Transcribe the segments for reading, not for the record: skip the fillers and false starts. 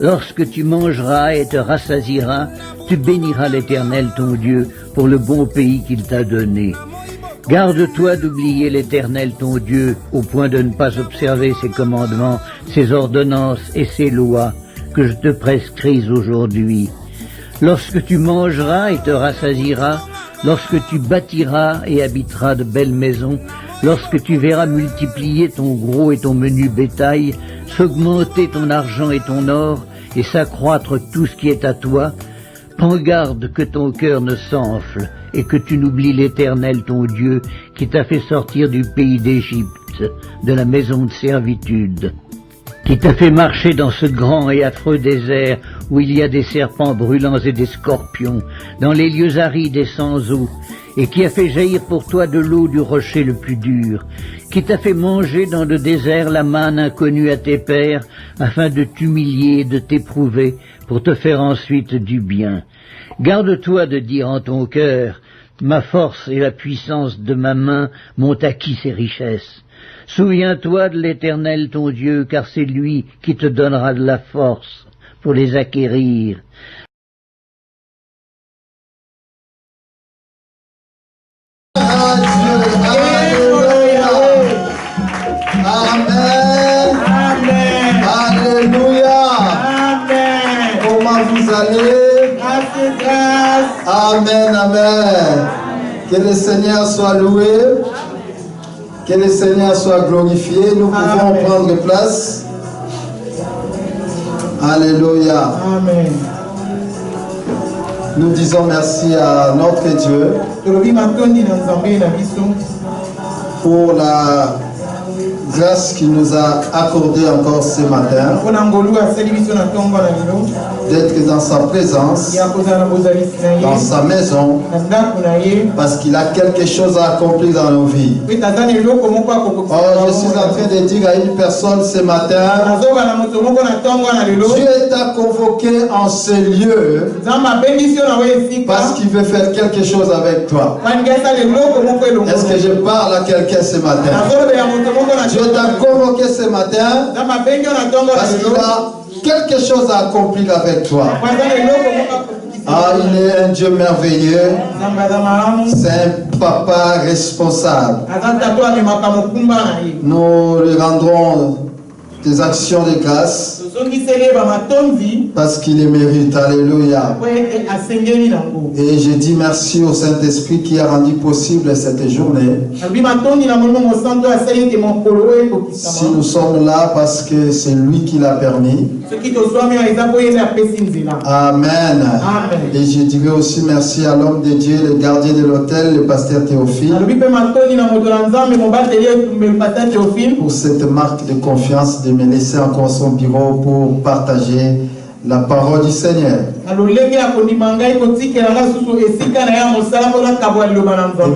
Lorsque tu mangeras et te rassasieras, tu béniras l'Éternel ton Dieu pour le bon pays qu'il t'a donné. Garde-toi d'oublier l'Éternel ton Dieu au point de ne pas observer ses commandements, ses ordonnances et ses lois que je te prescris aujourd'hui. Lorsque tu mangeras et te rassasieras, lorsque tu bâtiras et habiteras de belles maisons, lorsque tu verras multiplier ton gros et ton menu bétail, s'augmenter ton argent et ton or, et s'accroître tout ce qui est à toi, prends garde que ton cœur ne s'enfle, et que tu n'oublies l'Éternel ton Dieu, qui t'a fait sortir du pays d'Égypte, de la maison de servitude, qui t'a fait marcher dans ce grand et affreux désert, où il y a des serpents brûlants et des scorpions, dans les lieux arides et sans eau, et qui a fait jaillir pour toi de l'eau du rocher le plus dur, qui t'a fait manger dans le désert la manne inconnue à tes pères, afin de t'humilier et de t'éprouver, pour te faire ensuite du bien. Garde-toi de dire en ton cœur, ma force et la puissance de ma main m'ont acquis ces richesses. Souviens-toi de l'Éternel ton Dieu, car c'est lui qui te donnera de la force pour les acquérir. Amen. Amen. Alléluia. Amen. Comment vous allez? Grâce. Amen. Amen. Que le Seigneur soit loué. Que le Seigneur soit glorifié. Nous pouvons prendre place. Alléluia. Amen. Nous disons merci à notre Dieu pour la grâce qu'il nous a accordée encore ce matin d'être dans sa présence, dans sa maison, parce qu'il a quelque chose à accomplir dans nos vies. Oh, je suis en train de dire à une personne ce matin, Dieu t'a convoqué en ce lieu parce qu'il veut faire quelque chose avec toi. Est-ce que je parle à quelqu'un ce matin? Dieu t'a convoqué ce matin parce qu'il a quelque chose à accomplir avec toi. Ah, il est un Dieu merveilleux. C'est un papa responsable. Nous lui rendrons des actions de grâce parce qu'il les mérite. Alléluia. Et je dis merci au Saint-Esprit qui a rendu possible cette journée. Si nous sommes là parce que c'est lui qui l'a permis. Amen. Et je dirais aussi merci à l'homme de Dieu, le gardien de l'autel, le pasteur Théophile, pour cette marque de confiance de me laisser encore son bureau pour partager la parole du Seigneur. Et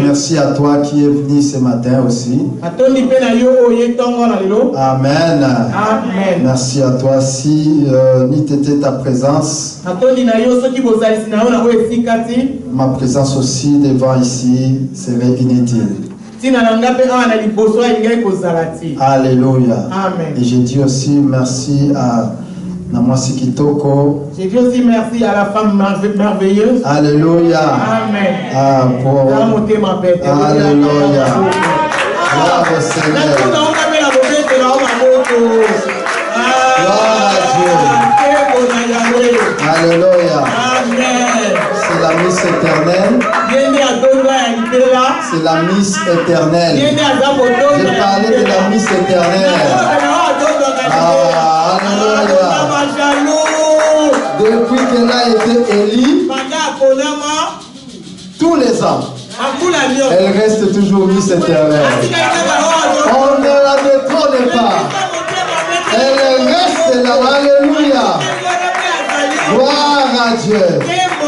merci à toi qui es venu ce matin aussi. Amen. Amen. Merci à toi. Si n'eût été ta présence, ma présence aussi devant ici serait inutile. Alléluia. Amen. Et je dis aussi merci à Namwasi Kitoko. Je dis aussi merci à la femme merveilleuse. Alléluia. Amen. Ah, pour... Alléluia. Gloire au Seigneur. Gloire à Dieu. Alléluia. C'est la Miss éternelle. C'est la Miss éternelle. Je parlais de la Miss éternelle. Ah, alléluia. Depuis qu'elle a été élue, tous les ans, elle reste toujours Miss éternelle. On ne la détrône pas. Elle reste là. Alléluia. Gloire à Dieu.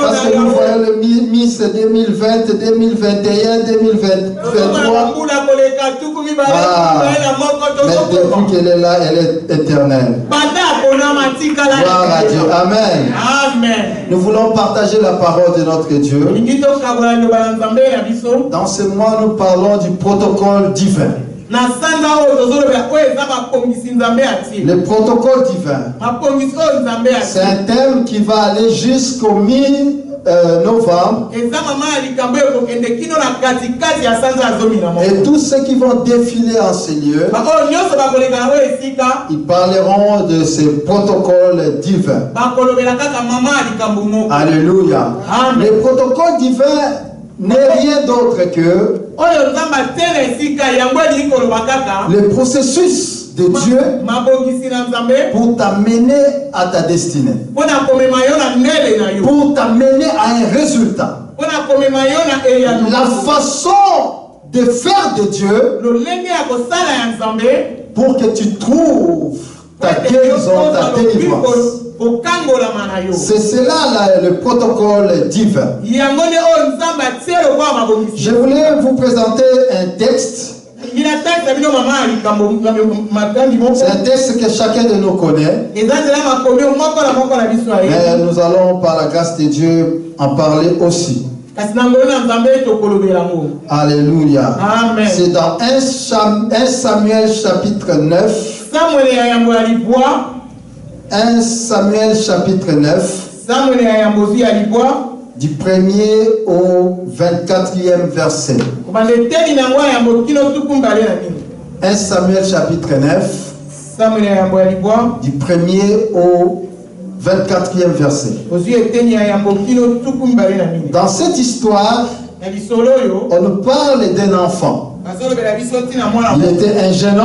Parce que nous voyons le Miss 2020, 2021, 2023. Ah, mais depuis qu'elle est là, elle est éternelle. Gloire à Dieu. Amen. Amen. Nous voulons partager la parole de notre Dieu. Dans ce mois, nous parlons du protocole divin. Le protocole divin. C'est un thème qui va aller jusqu'au mi-novembre. Et tous ceux qui vont défiler en ces lieux, ils parleront de ces protocoles divins. Alléluia. Amen. Le protocole divin n'est rien d'autre que le processus de Dieu pour t'amener à ta destinée, pour t'amener à un résultat. La façon de faire de Dieu pour que tu trouves ta guérison, ta délivrance. C'est cela le protocole divin. Je voulais vous présenter un texte. C'est un texte que chacun de nous connaît. Mais nous allons, par la grâce de Dieu, en parler aussi. Alléluia. Amen. C'est dans 1 Samuel chapitre 9. 1 Samuel chapitre 9. Du 1er au 24e verset. 1 Samuel chapitre 9. Du 1er au 24e verset. Dans cette histoire, on nous parle d'un enfant. Il était un jeune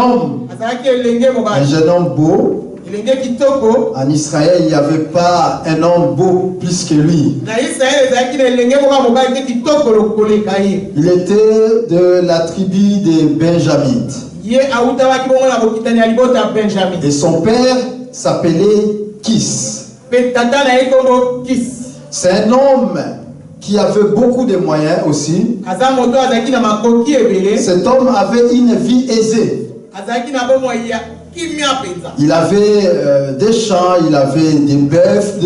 homme beau. En Israël, il n'y avait pas un homme beau plus que lui. Il était de la tribu des Benjamites. Et son père s'appelait Kis. C'est un homme qui avait beaucoup de moyens aussi. Cet homme avait une vie aisée. Il avait des champs, il avait des bœufs,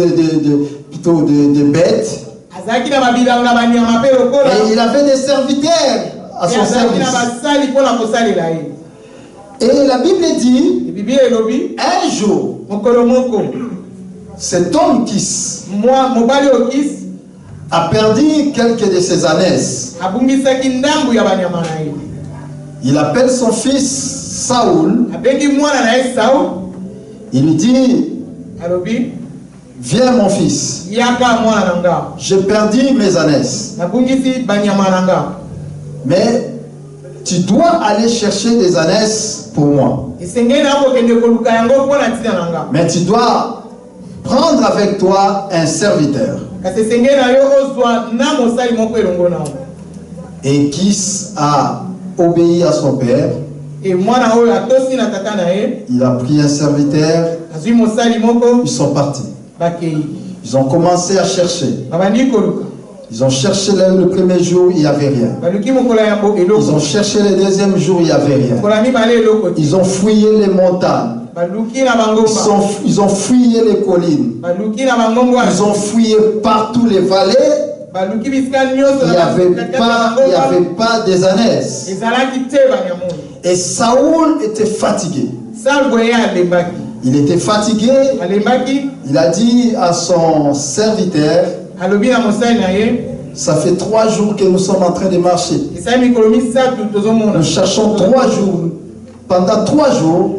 plutôt des bêtes. Et il avait des serviteurs à son service. Et la Bible dit, un jour, cet homme Kis a perdu quelques de ses ânesse. Il appelle son fils Saoul. Il lui dit, viens mon fils, j'ai perdu mes ânesse. Mais tu dois aller chercher des ânesse pour moi. Mais tu dois prendre avec toi un serviteur. Et Kis a obéi à son père. Il a pris un serviteur. Ils sont partis. Ils ont commencé à chercher. Ils ont cherché le premier jour, il n'y avait rien. Ils ont cherché le deuxième jour, il n'y avait rien. Ils ont fouillé les montagnes. Ils ont fouillé les collines. Ils ont fouillé partout les vallées. Il n'y avait pas des ânesse. Et Saoul était fatigué. Il était fatigué. Il a dit à son serviteur, ça fait 3 jours que nous sommes en train de marcher. Nous cherchons 3 jours. Pendant 3 jours.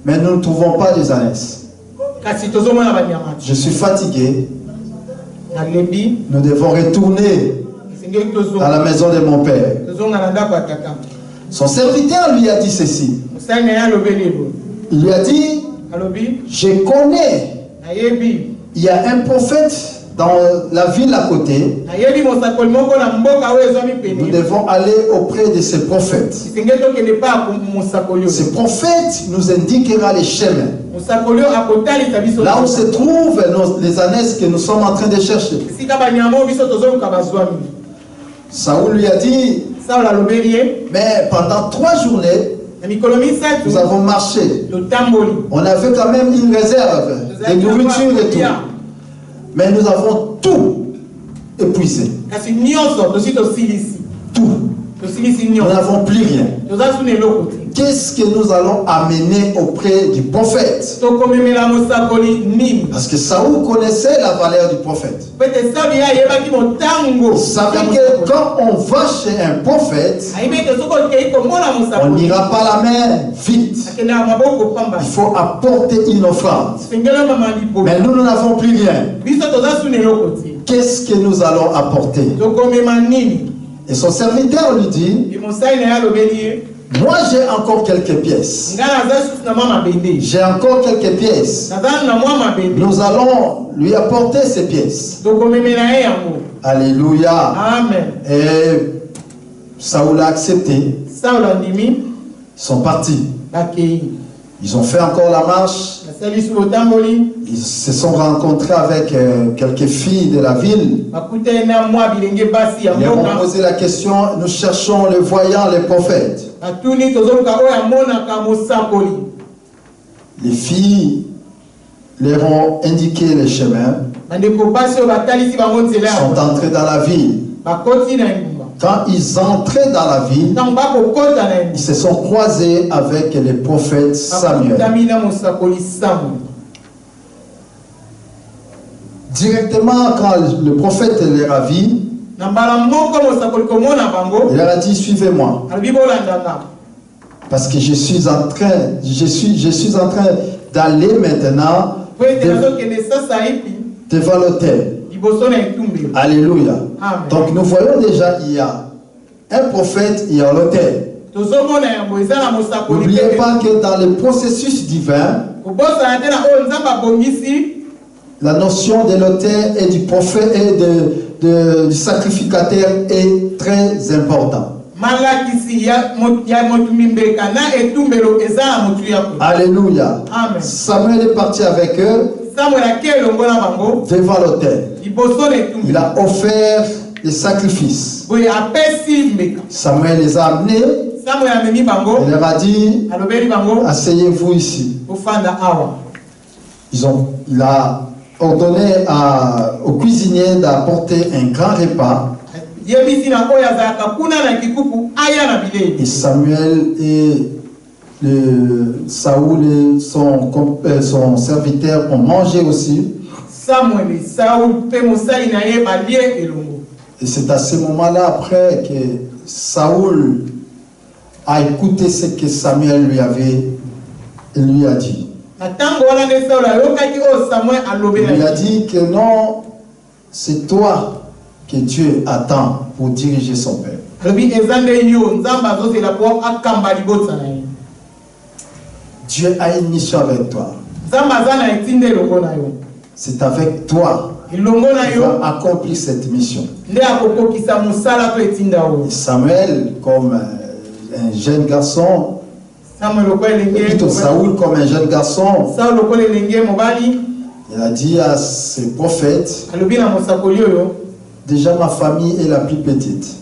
Mais nous ne trouvons pas des ânesse. Je suis fatigué. Nous devons retourner à la maison de mon père. Son serviteur lui a dit ceci. Il lui a dit, je connais, il y a un prophète dans la ville à côté. Nous devons aller auprès de ce prophète. Ce prophète nous indiquera les chemins. Là où se trouvent les ânesse que nous sommes en train de chercher. Saoul lui a dit, mais pendant 3 journées, nous avons marché. On avait quand même une réserve de nourriture et tout. Mais nous avons tout épuisé. Tout. Nous n'avons plus rien. Qu'est-ce que nous allons amener auprès du prophète? Parce que Saoul connaissait la valeur du prophète. Il savait que quand on va chez un prophète, on n'ira pas la main vide. Il faut apporter une offrande. Mais nous n'avons plus rien. Qu'est-ce que nous allons apporter? Et son serviteur lui dit, moi j'ai encore quelques pièces. J'ai encore quelques pièces. Nous allons lui apporter ces pièces. Alléluia. Amen. Et Saoul a accepté. Ils sont partis. Ils ont fait encore la marche. Ils se sont rencontrés avec quelques filles de la ville. Ils ont posé la question, nous cherchons le voyant, le prophète. Les filles leur ont indiqué le chemin. Ils sont entrés dans la ville. Quand ils entraient dans la ville, ils se sont croisés avec le prophète Samuel. Directement, quand le prophète leur a vu, il leur a dit, suivez-moi. Parce que je suis en train d'aller maintenant devant l'autel. Alléluia. Amen. Donc nous voyons déjà, il y a un prophète, il y a l'autel. N'oubliez pas que dans le processus divin, la notion de l'autel et du prophète et du sacrificateur est très importante. Alléluia. Amen. Samuel est parti avec eux devant l'autel. Il a offert des sacrifices. Samuel les a amenés. Il leur a dit, asseyez-vous ici. Il a ordonné au cuisinier d'apporter un grand repas. Et Samuel et Saoul et son serviteur ont mangé aussi. Et c'est à ce moment-là, après, que Saoul a écouté ce que Samuel lui a dit. Il lui a dit que non, c'est toi que Dieu attend pour diriger son peuple. Dieu a une mission avec toi. C'est avec toi qu'il va accomplir cette mission. Et Samuel, comme un jeune garçon, plutôt Saoul comme un jeune garçon, il a dit à ses prophètes, déjà ma famille est la plus petite.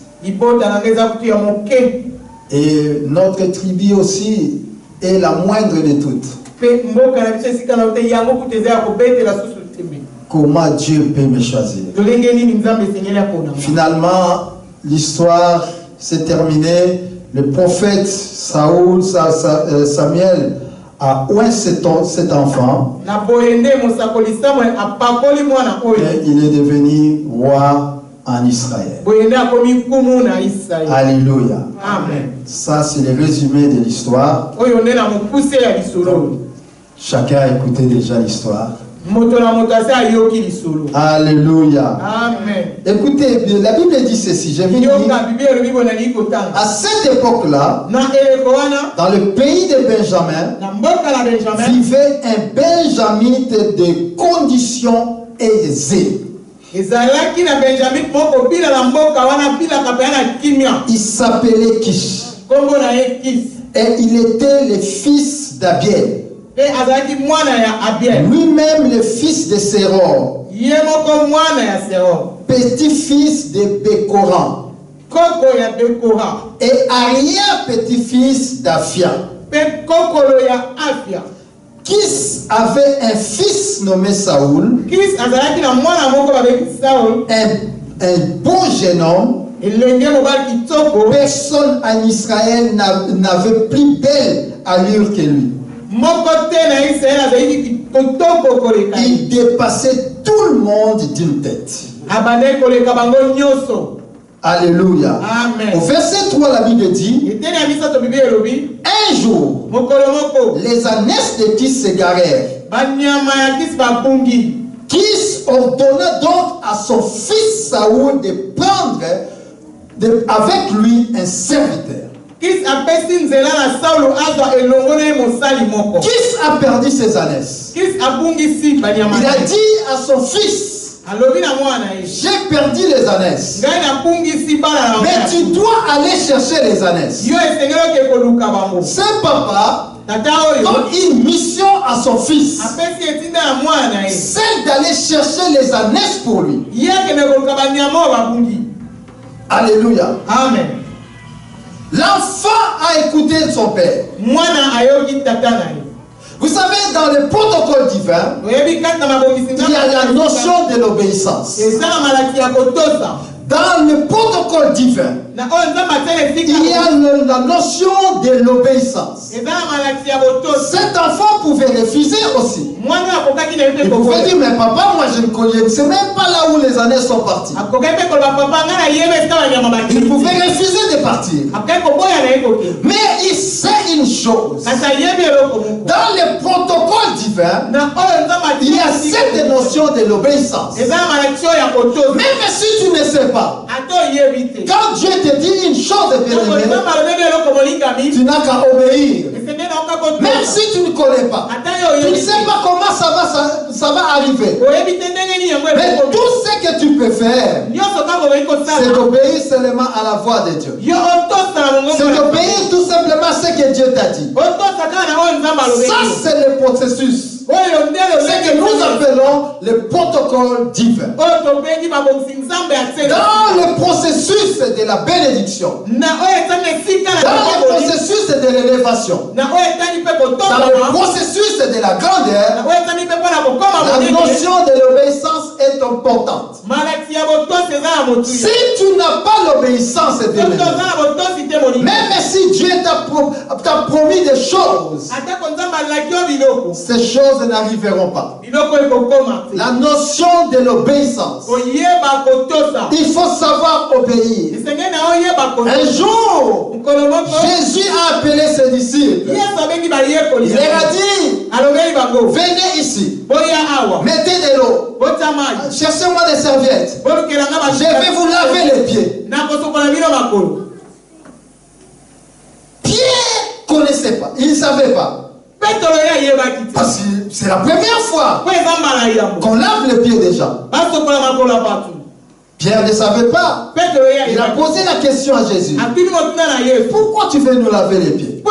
Et notre tribu aussi est la moindre de toutes. Comment Dieu peut me choisir? Finalement, l'histoire s'est terminée. Le prophète Samuel a oint cet enfant. Et il est devenu roi en Israël. Alléluia. Amen. Ça, c'est le résumé de l'histoire. Chacun a écouté déjà l'histoire. Alléluia. Amen. Écoutez, la Bible dit ceci. Je vais dire, à cette époque-là, dans le pays de Benjamin, vivait un Benjaminite de conditions aisées. Il s'appelait Kish. Et il était le fils d'Abiel. Lui-même le fils de Séror. Petit-fils de Bécoran. Et arrière-petit-fils d'Afia. Kis avait un fils nommé Saoul. Un bon jeune homme. Personne en Israël n'avait plus belle allure que lui. Il dépassait tout le monde d'une tête. Alléluia. Amen. Au verset 3, la Bible dit: un jour, les ânesses de Kis s'égarèrent. Kis ordonna donc à son fils Saoul de prendre avec lui un serviteur. Kis a perdu ses ânesses. Il a dit à son fils: j'ai perdu les ânesses, mais tu dois aller chercher les ânesses. Ce papa donne une mission à son fils, celle d'aller chercher les ânesses pour lui. Alléluia. Amen. L'enfant a écouté son père. Vous savez, dans le protocole divin, il y a la notion de l'obéissance. Dans le protocole divin, il y a la notion de l'obéissance. Cet enfant pouvait refuser aussi. Il pouvait dire: mais papa, moi je ne connais, c'est même pas là où les années sont parties. Il pouvait refuser de partir. Mais il sait une chose: dans le protocole divin, il y a cette notion de l'obéissance. Même si tu ne sais pas, quand Dieu te dit une chose, tu n'as qu'à obéir. Même si tu ne connais pas, tu ne sais pas comment ça va arriver. Mais tout ce que tu peux faire, c'est d'obéir seulement à la voix de Dieu. C'est d'obéir tout simplement à ce que Dieu t'a dit. Ça, c'est le processus. C'est que nous appelons le protocole divin. Dans le processus de la bénédiction, dans le processus de l'élévation, dans le processus de la grandeur, la notion de l'obéissance est importante. Si tu n'as pas l'obéissance, même si Dieu t'a promis des choses, ces choses n'arriveront pas. La notion de l'obéissance, il faut savoir obéir. Un jour, Jésus a appelé ses disciples. Il leur a dit: venez ici, mettez de l'eau, cherchez-moi des serviettes, je vais vous laver les pieds. Pierre ne connaissait pas, il ne savait pas. Parce que c'est la première fois qu'on lave les pieds des gens. Pierre ne savait pas. Il a posé la question à Jésus: pourquoi tu veux nous laver les pieds?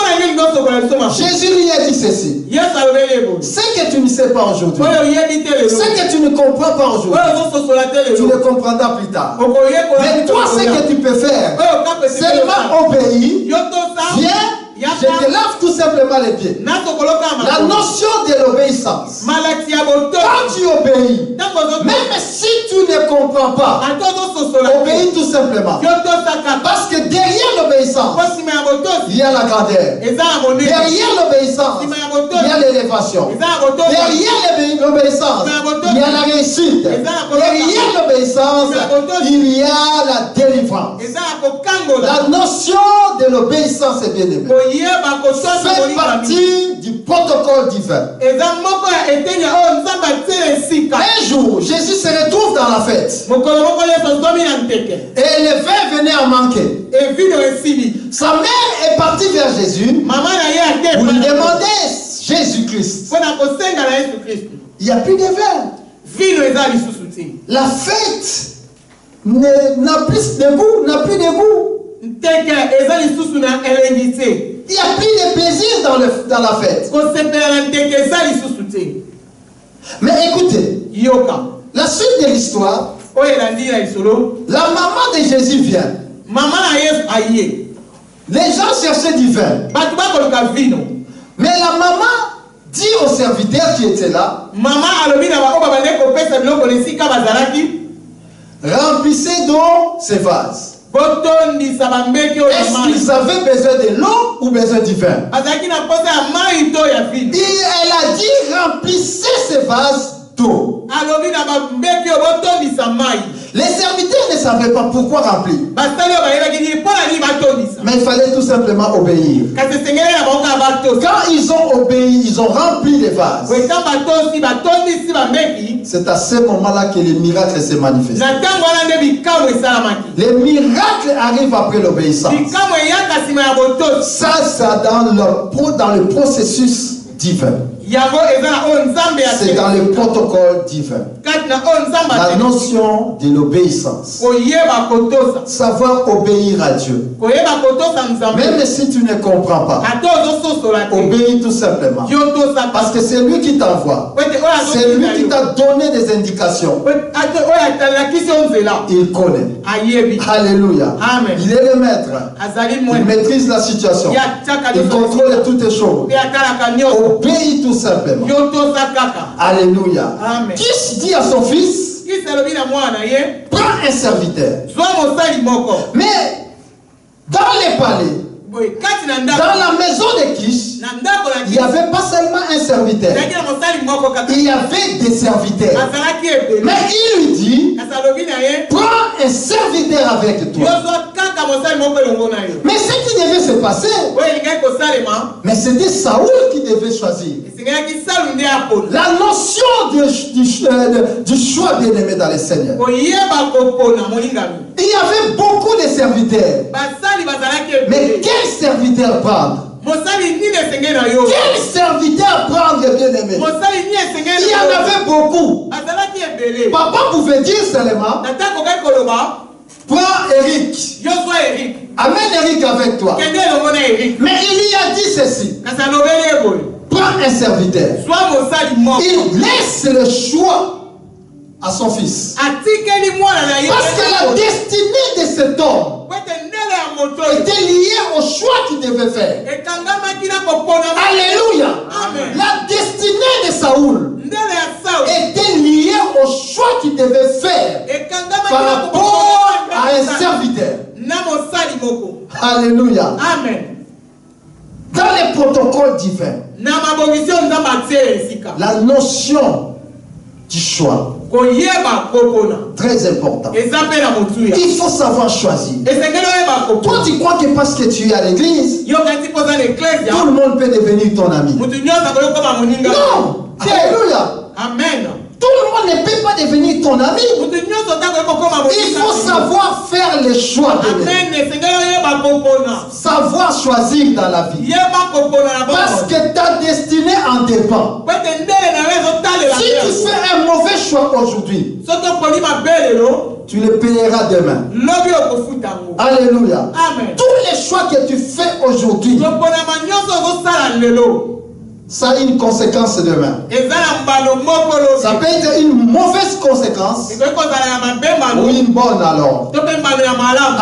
Jésus lui a dit ceci: ce que tu ne sais pas aujourd'hui, ce que tu ne comprends pas aujourd'hui, tu le comprendras plus tard. Mais toi, ce que tu peux faire, seulement obéir. Viens, je te lave tout simplement les pieds. La notion de l'obéissance, quand tu obéis, même si tu ne comprends pas, obéis tout simplement. Parce que derrière l'obéissance, il y a la grandeur. Derrière l'obéissance, il y a l'élévation. Derrière l'obéissance, il y a la réussite. Derrière l'obéissance, il y a la délivrance. La notion de l'obéissance est bien aimée. Fait partie du protocole divin. Un jour, Jésus se retrouve dans la fête. Et le vin venait à manquer. Sa mère est partie vers Jésus pour lui demander Jésus-Christ. Il n'y a plus de vin. La fête n'a plus de goût, n'a plus de goût. Il n'y a plus de plaisir dans la fête. Mais écoutez, la suite de l'histoire, la maman de Jésus vient. Les gens cherchaient du vin. Mais la maman dit au serviteur qui était là: remplissez donc ces vases. Est-ce qu'ils avaient besoin de l'eau ou besoin du vin? Et elle a dit, remplissez ces vases d'eau. Les serviteurs ne savaient pas pourquoi remplir. Mais il fallait tout simplement obéir. Quand ils ont obéi, ils ont rempli les vases. C'est à ce moment-là que les miracles se manifestent. Les miracles arrivent après l'obéissance. Ça, c'est dans le processus divin. C'est dans le protocole divin. La notion de l'obéissance. Savoir obéir à Dieu. Même si tu ne comprends pas, obéis tout simplement. Parce que c'est lui qui t'envoie. C'est lui qui t'a donné des indications. Il connaît. Alléluia. Il est le maître. Il maîtrise la situation. Il contrôle toutes les choses. Obéis tout simplement. Alléluia. Qui dit à son fils, prends un serviteur. Mais dans les palais, dans la maison de Kish, il n'y avait pas seulement un serviteur. Il y avait des serviteurs. Mais il lui dit, prends un serviteur avec toi. Mais ce qui devait se passer, mais c'était Saoul qui devait choisir. La notion du choix bien-aimé dans le Seigneur. Il y avait beaucoup de serviteurs. Mais quel serviteur prendre? Quel serviteur prendre, bien-aimé? Il y en avait beaucoup. Papa pouvait dire seulement, prends Eric. Amène Eric avec toi. Mais il y a dit ceci. Prends un serviteur. Il laisse le choix à son fils. Parce que la destinée de cet homme était liée au choix qu'il devait faire. Alléluia. Amen. La destinée de Saoul était liée au choix qu'il devait faire par rapport à un serviteur. Alléluia. Amen. Dans les protocoles divins, la notion du choix, très important. Il faut savoir choisir. Toi, tu crois que parce que tu es à l'église, tout le monde peut devenir ton ami. Non. Alléluia. Amen. Tout le monde ne peut pas devenir ton ami. Il faut savoir faire les choix de Dieu. Savoir choisir dans la vie. Parce que ta destinée en dépend. Si tu fais un mauvais choix aujourd'hui, tu le payeras demain. Alléluia. Amen. Tous les choix que tu fais aujourd'hui, ça a une conséquence demain. Ça peut être une mauvaise conséquence ou une bonne alors.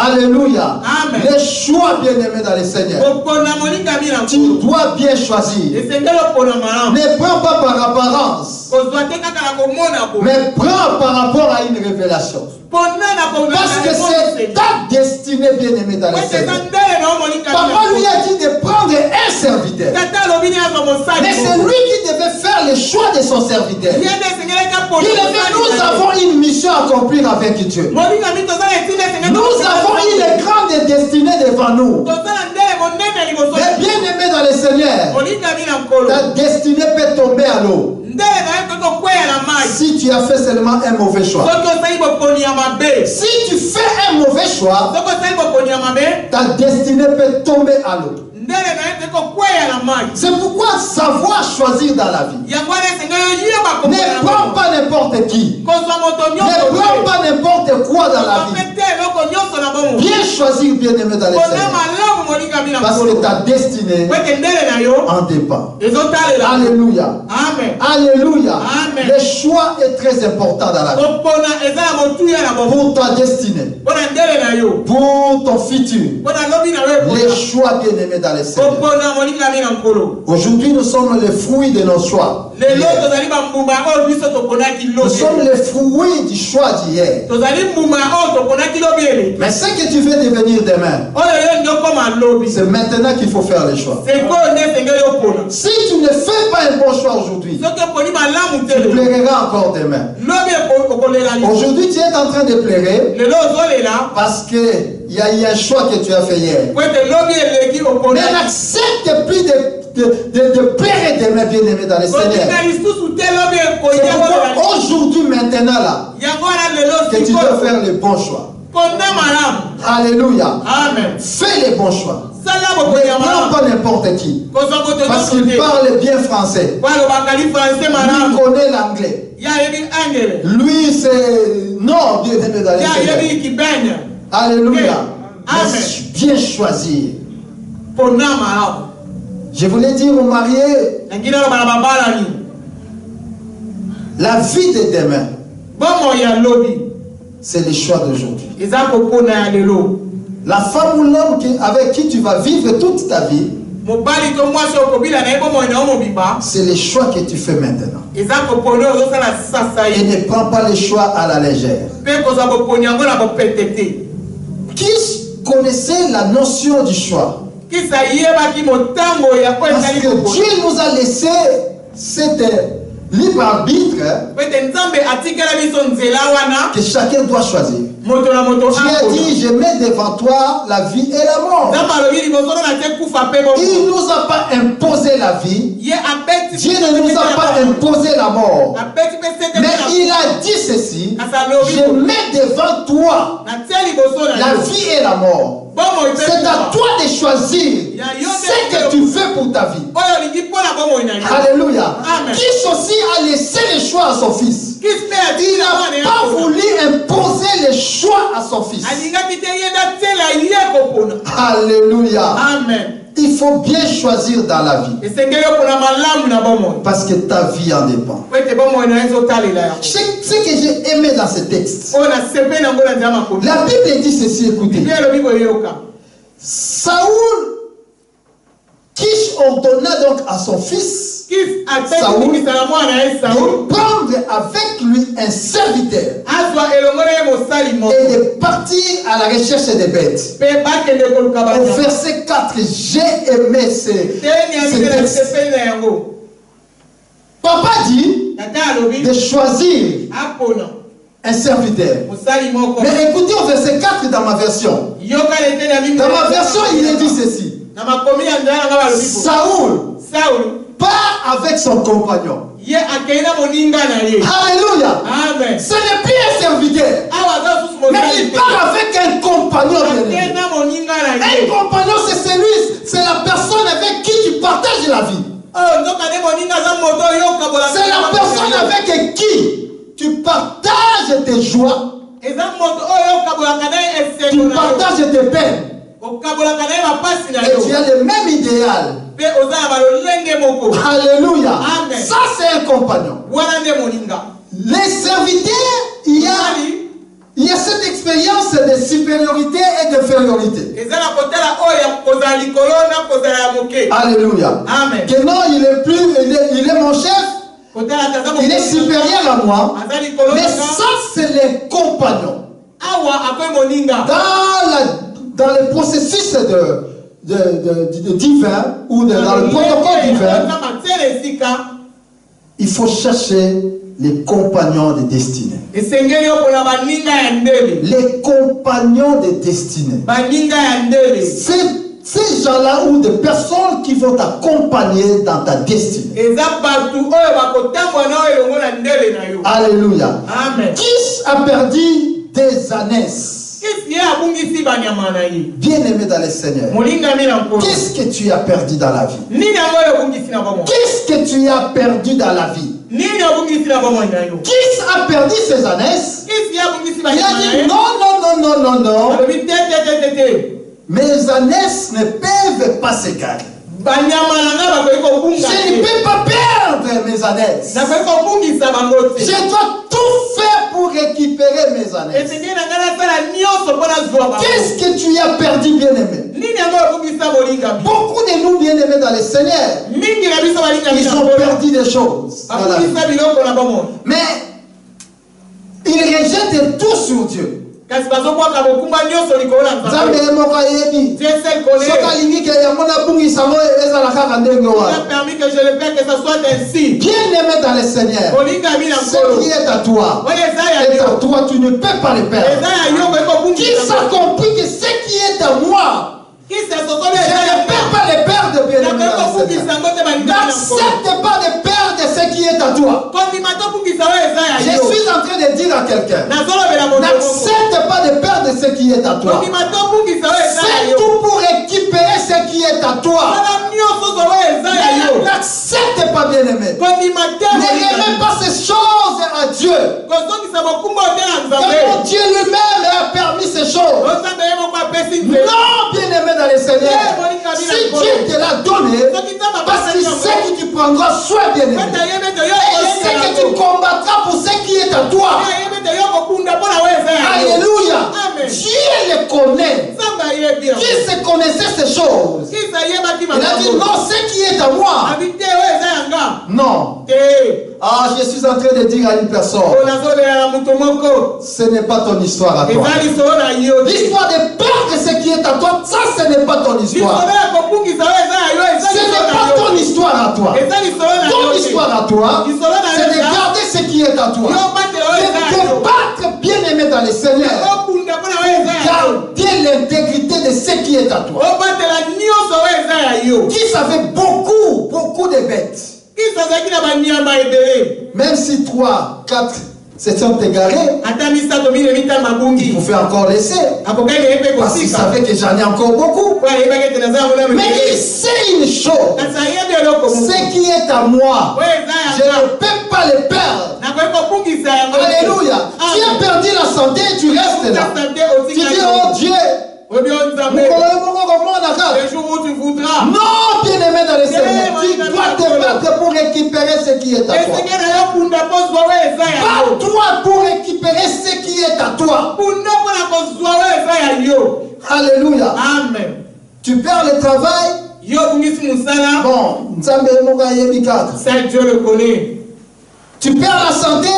Alléluia. Amen. Les choix bien-aimés dans le Seigneur, tu dois bien choisir. Ne prends pas par apparence, mais prends par rapport à une révélation. Parce que c'est ta destinée bien-aimée dans le Seigneur. Papa lui a dit de prendre un serviteur. Mais c'est lui qui devait faire le choix de son serviteur. Il avait, nous avons une mission à accomplir avec Dieu. Nous avons une grande destinée devant nous. Mais bien-aimé dans le Seigneur, ta destinée peut tomber à l'eau. Si tu as fait seulement un mauvais choix. Si tu fais un mauvais choix, ta destinée peut tomber à l'eau. C'est pourquoi savoir choisir dans la vie. Ne prends pas n'importe qui. Ne prends pas n'importe quoi dans la vie. Bien choisir, bien-aimé dans les Seigneur. Parce que ta destinée en dépend. Alléluia. Amen. Alléluia. Amen. Les choix choix est très important dans la vie. Pour ta destinée. Pour ton futur. Les choix bien-aimés dans les Seigneur. Aujourd'hui, nous sommes les fruits de nos choix. Nous sommes les fruits du choix d'hier. Mais ce que tu veux devenir demain, c'est maintenant qu'il faut faire les choix. Si tu ne fais pas un bon choix aujourd'hui, tu plairas encore demain. Aujourd'hui, tu es en train de pleurer parce qu'il y a eu un choix que tu as fait hier. Mais n'accepte plus de plaire demain, bien-aimé dans le Seigneur. C'est pourquoi aujourd'hui, maintenant, là, que tu dois faire les bons choix. Alléluia. Amen. Fais les bons choix. Ne prends pas n'importe qui. Parce qu'il parle bien français. Lui connaît l'anglais. Lui, c'est... Non, Dieu est dans les Seigneur. Alléluia. Bien choisir. Je voulais dire aux mariés, la vie de demain, c'est le choix d'aujourd'hui. La femme ou l'homme avec qui tu vas vivre toute ta vie, c'est le choix que tu fais maintenant. Et ne prends pas les choix à la légère. Qui connaissait la notion du choix? Parce que Dieu nous a laissé cette libre arbitre que chacun doit choisir. Dieu a dit, je mets devant toi la vie et la mort. Il ne nous a pas imposé la vie. Dieu ne nous a pas imposé la mort. Mais il a dit ceci, je mets devant toi la vie et la mort. C'est à toi de choisir ce que tu veux pour ta vie. Alléluia. Qui aussi a laissé le choix à son fils. Il n'a pas voulu imposer le choix à son fils. Alléluia. Amen. Il faut bien choisir dans la vie. Parce que ta vie en dépend. Ce que j'ai aimé dans ce texte, la Bible dit ceci, écoutez. Saoul, Kish ordonna donc à son fils Saoul de prendre avec lui un serviteur et de partir à la recherche des bêtes. Au verset 4, j'ai aimé ce texte. Papa dit de choisir un serviteur. Mais écoutez au verset 4 dans ma version. Dans ma version, il est dit ceci. Saoul part avec son compagnon. Alléluia. Amen. Ce n'est plus un serviteur, mais il part avec un compagnon. Un compagnon, c'est celui, c'est la personne avec qui tu partages la vie. C'est la personne avec qui tu partages tes joies, tu partages tes peines. Et tu as le même idéal. Alléluia. Amen. Ça, c'est un compagnon. Les serviteurs, il y a cette expérience de supériorité et d'infériorité. Alléluia. Amen. Que non, il est mon chef. Il est supérieur à moi. Mais ça, c'est les compagnons. Dans le processus de divin ou dans le protocole divin, il faut chercher les compagnons de destinée. Les compagnons de destinée. Ces gens-là ou des personnes qui vont t'accompagner dans ta destinée. Alléluia. Amen. Qui a perdu des années? Bien-aimé dans le Seigneur, qu'est-ce que tu as perdu dans la vie? Qu'est-ce que tu as perdu dans la vie? Qui a perdu ses années? Il a dit non. Mes années ne peuvent pas s'égarer. Je ne peux pas perdre mes années. Je ânesses. Qu'est-ce que tu as perdu, bien-aimé? Beaucoup de nous, bien-aimés dans le Seigneur, ils ont perdu des choses dans la vie. Mais ils rejettent tout sur Dieu. Dieu est seul permis que je le fais, que ce soit ainsi. Bien-aimé dans le Seigneur, ce qui est à toi est à toi, tu ne peux pas le perdre. Qui s'accomplit que ce qui est à moi, je ne peux pas le perdre, bien-aimé dans le Seigneur. N'accepte pas de perdre ce qui est à toi. Je suis en train de dire à quelqu'un, n'accepte pas de perdre ce qui est à toi. Fais tout pour récupérer ce qui est à toi. N'accepte pas, bien-aimé. Ne remets pas ces choses à Dieu. Mon Dieu lui-même a permis ces choses. Non, bien-aimé dans le Seigneur. Si Dieu te l'a donné, parce qu'il sait que tu prendras soin, bien-aimé. Et il sait que tu combattras pour ce qui est à toi. Alléluia. Dieu le connaît. Qui se connaissait ces choses? Il a dit non, ce qui est à moi. Non. Ah, je suis en train de dire à une personne, ce n'est pas ton histoire à toi. L'histoire de perdre ce qui est à toi, ça ce n'est pas ton histoire. Ce n'est pas ton histoire à toi. Ton histoire à toi, c'est de garder ce qui est à toi. De te battre, bien aimé dans le Seigneur. Garder l'intégrité de ce qui est à toi. Qui savait beaucoup de bêtes. Même si 3, 4 se sont égarés, il pouvait encore laisser. Parce qu'il savait que j'en ai encore beaucoup. Mais il sait une chose. Ce qui est à moi, je ne peux pas le perdre. Alléluia. Tu as perdu la santé et tu restes là. Tu dis, oh Dieu, le jour où tu voudras. Non, bien-aimé dans le Seigneur, tu dois te battre pour récupérer ce qui est à toi. Bats-toi pour récupérer ce qui est à toi. Alléluia. Amen. Tu perds le travail. Bon, ça Dieu le connaît. Tu perds la santé.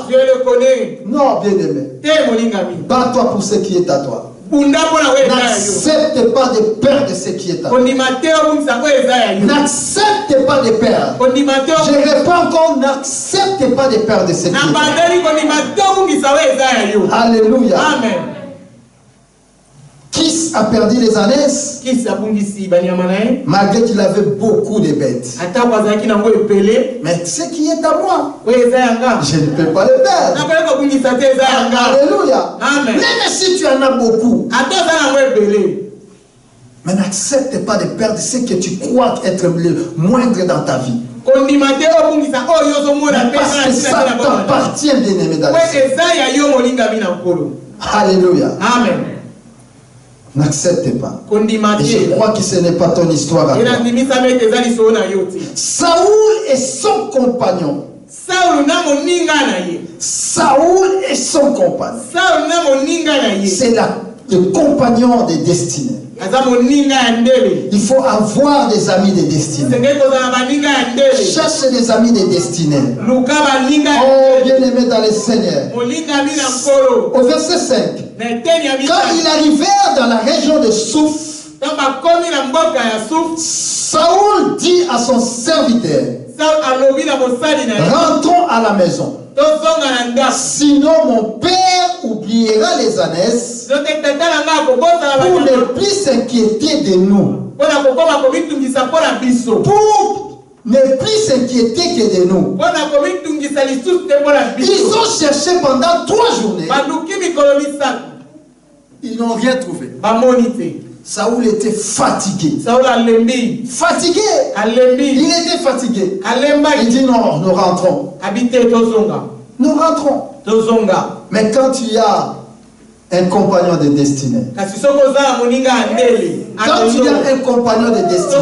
Dieu le connaît. Non, bien-aimé. Bats-toi pour ce qui est à toi. N'accepte pas de perdre ce qui est à toi. N'accepte pas de perdre. Je réponds encore, n'accepte pas de perdre ce qui est à toi. Alléluia. Amen. Qui a perdu les ânesses malgré qu'il avait beaucoup de bêtes. Mais ce qui est à moi, je ne peux pas le perdre. Alléluia. Amen. Même si tu en as beaucoup, mais n'accepte pas de perdre ce que tu crois être le moindre dans ta vie. Parce que ça t'appartient, bien-aimé dans le Seigneur. Alléluia. Amen. N'accepte pas. Et je crois que ce n'est pas ton histoire à toi. Saoul et son compagnon. Saoul et son compagnon. C'est le compagnon de destinée. Il faut avoir des amis de destinée. Cherche des amis de destinée. Oh, bien-aimé dans le Seigneur. Au verset 5. Quand ils arrivèrent dans la région de Souf, Saoul dit à son serviteur, rentrons à la maison. Sinon mon père oubliera les ânesses pour ne plus s'inquiéter de nous. Pour ne plus s'inquiéter que de nous. Ils ont cherché pendant 3 journées. Ils n'ont rien trouvé. Saoul était fatigué. Fatigué. Il était fatigué. Il dit non, nous rentrons. Nous rentrons. Mais quand tu as un compagnon de destinée, quand tu as un compagnon de destinée,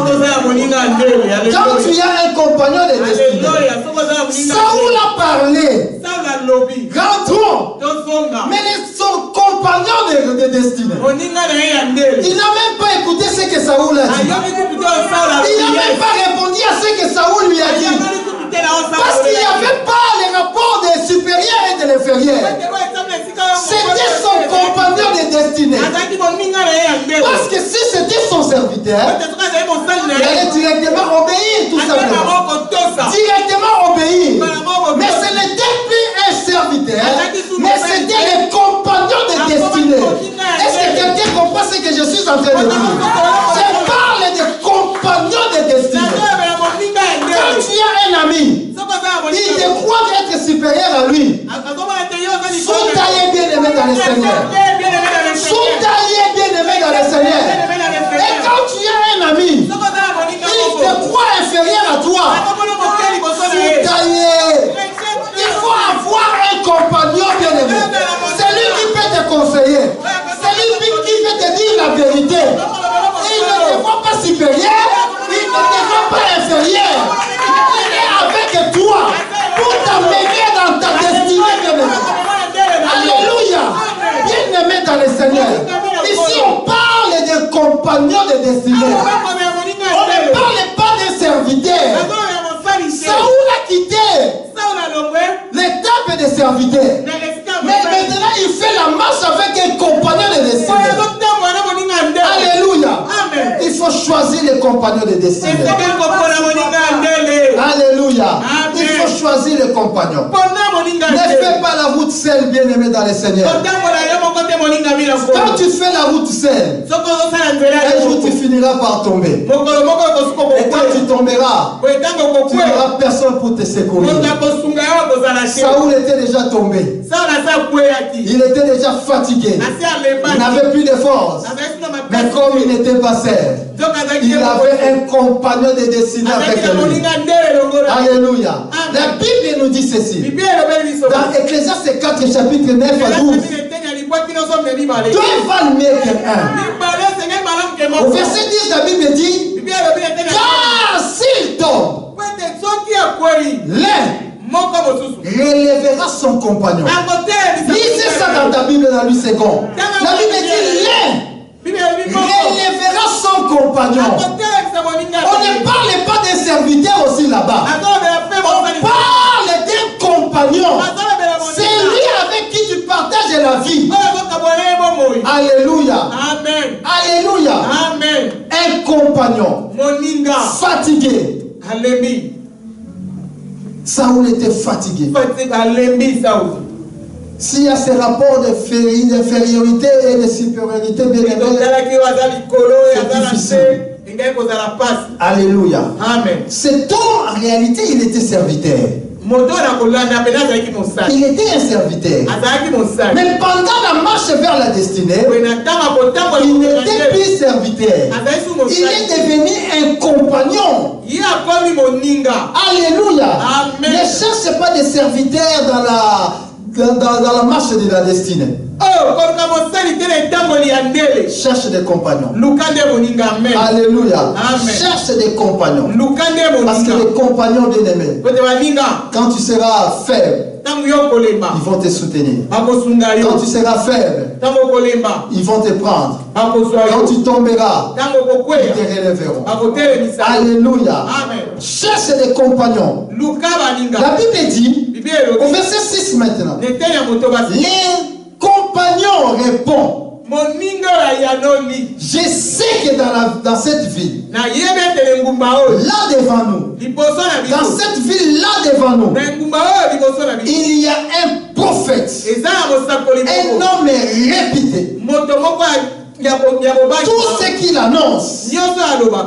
quand tu as un compagnon de destinée, Saoul a parlé. rentrons. Mais son compagnon de destinée, il n'a même pas écouté ce que Saoul a dit. Il n'a même pas répondu à ce que Saoul lui a dit. Parce qu'il n'y avait pas les rapports des supérieurs et de l'inférieur. C'était son compagnon de destinée. Parce que si c'était son serviteur, il allait directement obéir, tout simplement. Directement obéir. Mais ce n'était plus un serviteur, mais c'était le compagnon de destinée. Est-ce que quelqu'un comprend ce que je suis en train de dire? Je parle de compagnon de destinée. Quand tu as un ami, il te croit être supérieur à lui. Soutaillez bien aimé dans le Seigneur. Soutaillez bien aimé dans le Seigneur. Et quand tu as un ami, il te croit inférieur à toi. Soutaillez. Il faut avoir un compagnon bien aimé. C'est lui qui peut te conseiller. C'est lui qui peut te dire la vérité. Il ne te voit pas supérieur. Il ne te voit pas inférieur. Il est avec toi pour t'amener dans ta destinée, bien-aimé. Alléluia. Bien-aimé dans le Seigneur. Ici, on parle de compagnons de destinée. On ne parle pas de serviteurs. Saoul a quitté l'étape des serviteurs. Mais maintenant, il fait la marche avec un compagnon de destinée. Alléluia. Il faut choisir les compagnons de destinée. Alléluia. Il faut choisir les compagnons. Ne fais pas la route seule, bien-aimé dans le Seigneur. Quand tu fais la route seule, un jour tu finiras par tomber. Et quand tu tomberas, tu n'auras personne pour te secourir. Saoul était déjà tombé. Il était déjà fatigué. Il n'avait plus de force. Mais comme il n'était pas seul, il avait un compagnon de destinée avec lui. Alléluia. La Bible nous dit ceci. Dans Ecclésiaste 4, chapitre 9 à 12. Deux valent mieux qu'un. Au verset 10, la Bible dit, car s'il tombe, l'un relèvera son compagnon. Lisez ça dans ta Bible dans 8 secondes. La Bible dit, l'un relèvera son compagnon. On ne parle pas d'un serviteur aussi là-bas. On parle d'un compagnon. C'est lui avec qui tu partages la vie. Alléluia. Amen. Alléluia. Amen. Un compagnon fatigué. Alléluia. Saoul était fatigué. Alléluia. S'il y a ces rapports d'infériorité et de supériorité, bien aimé, c'est difficile. Alléluia. Amen. Cet homme, en réalité, il était serviteur. Il était un serviteur. Mais pendant la marche vers la destinée, il n'était plus serviteur. Il est devenu un compagnon. Alléluia. Amen. Ne cherche pas de serviteurs dans la marche de la destinée. Cherche des compagnons. Alléluia. Amen. Cherche des compagnons. Parce que les compagnons bien-aimés, quand tu seras faible, ils vont te soutenir. Quand tu seras faible, ils vont te prendre. Quand tu tomberas, ils te relèveront. Alléluia. Amen. Cherche des compagnons. La Bible dit, au verset 6 maintenant, les compagnons répondent. Je sais que dans cette ville, là devant nous, dans cette ville là devant nous, il y a un prophète, un homme réputé. Tout ce qu'il annonce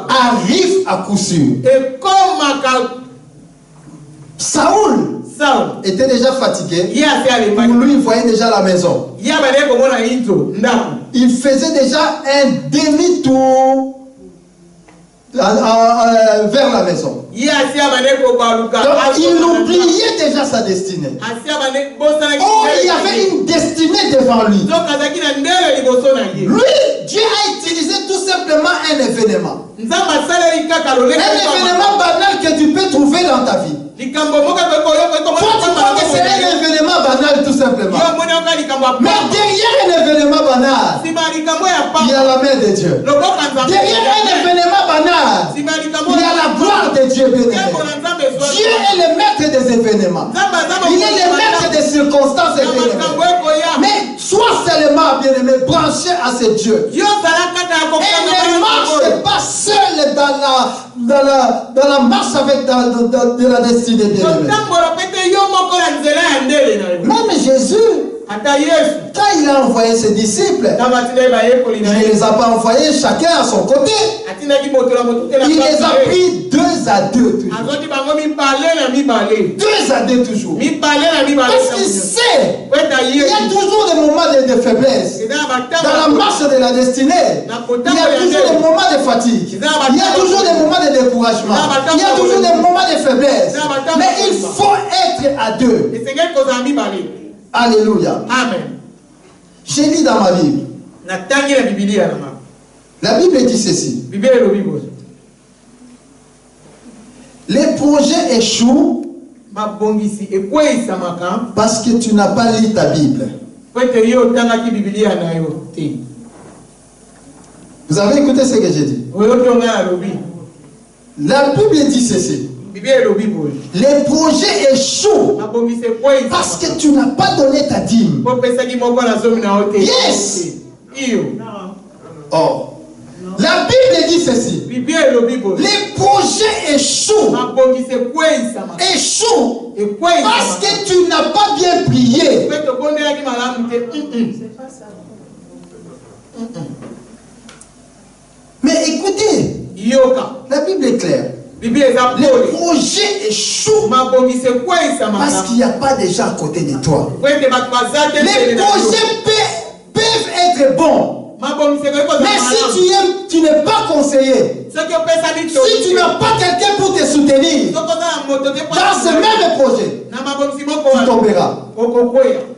arrive à coup sûr. Saoul était déjà fatigué. Pour lui, il voyait déjà la maison. Il faisait déjà un demi-tour vers la maison. Donc, il oubliait déjà sa destinée. Oh, il y avait une destinée devant lui. Lui, Dieu a utilisé tout simplement un événement. Un événement banal que tu peux trouver dans ta vie. Toi, tu crois que c'est un événement banal. banal, il y a la main de Dieu. Derrière un événement banal, il y a la gloire de Dieu, bien-aimé. Dieu est le maître des événements. Il est le maître des circonstances événements. Mais sois seulement, bien-aimé, branché à ce Dieu. Et ne marche pas seul dans la marche avec de la destinée, bien-aimé. Même Jésus, quand il a envoyé ses disciples, il ne les a pas envoyés chacun à son côté. Il les a pris 2 à 2 toujours. 2 à 2 toujours. Parce qu'il sait, il y a toujours des moments de faiblesse. Dans la marche de la destinée, il y a toujours des moments de fatigue. Il y a toujours des moments de découragement. Il y a toujours des moments de faiblesse. Mais il faut être à 2. Alléluia. Amen. J'ai lu dans ma Bible. La Bible dit ceci. Les projets échouent parce que tu n'as pas lu ta Bible. Vous avez écouté ce que j'ai dit? La Bible dit ceci. Les projets échouent parce que tu n'as pas donné ta dîme. Yes. Oh. La Bible dit ceci. Les projets échouent. Échouent parce que tu n'as pas bien prié. Mais écoutez, la Bible est claire. Les projets échouent parce qu'il n'y a pas de gens à côté de toi. Les projets peuvent être bons. Mais si tu n'es pas conseillé, si tu n'as pas quelqu'un pour te soutenir dans ce même projet, tu tomberas.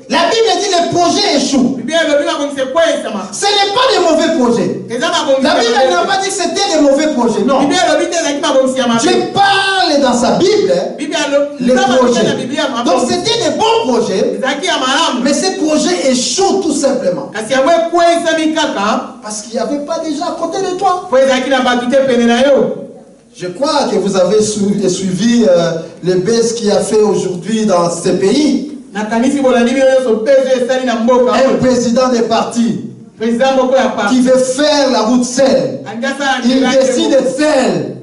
La Bible dit que les projets échouent. Ce n'est pas des mauvais projets. La Bible n'a pas dit que c'était des mauvais projets. Non. Dieu parle dans sa Bible les projets. Donc c'était des bons projets. Mais ces projets échouent tout simplement. Parce qu'il n'y avait pas de gens à côté de toi. Je crois que vous avez suivi les baisses qu'il a fait aujourd'hui dans ce pays. Un président des partis qui veut faire la route seule. Il décide seul.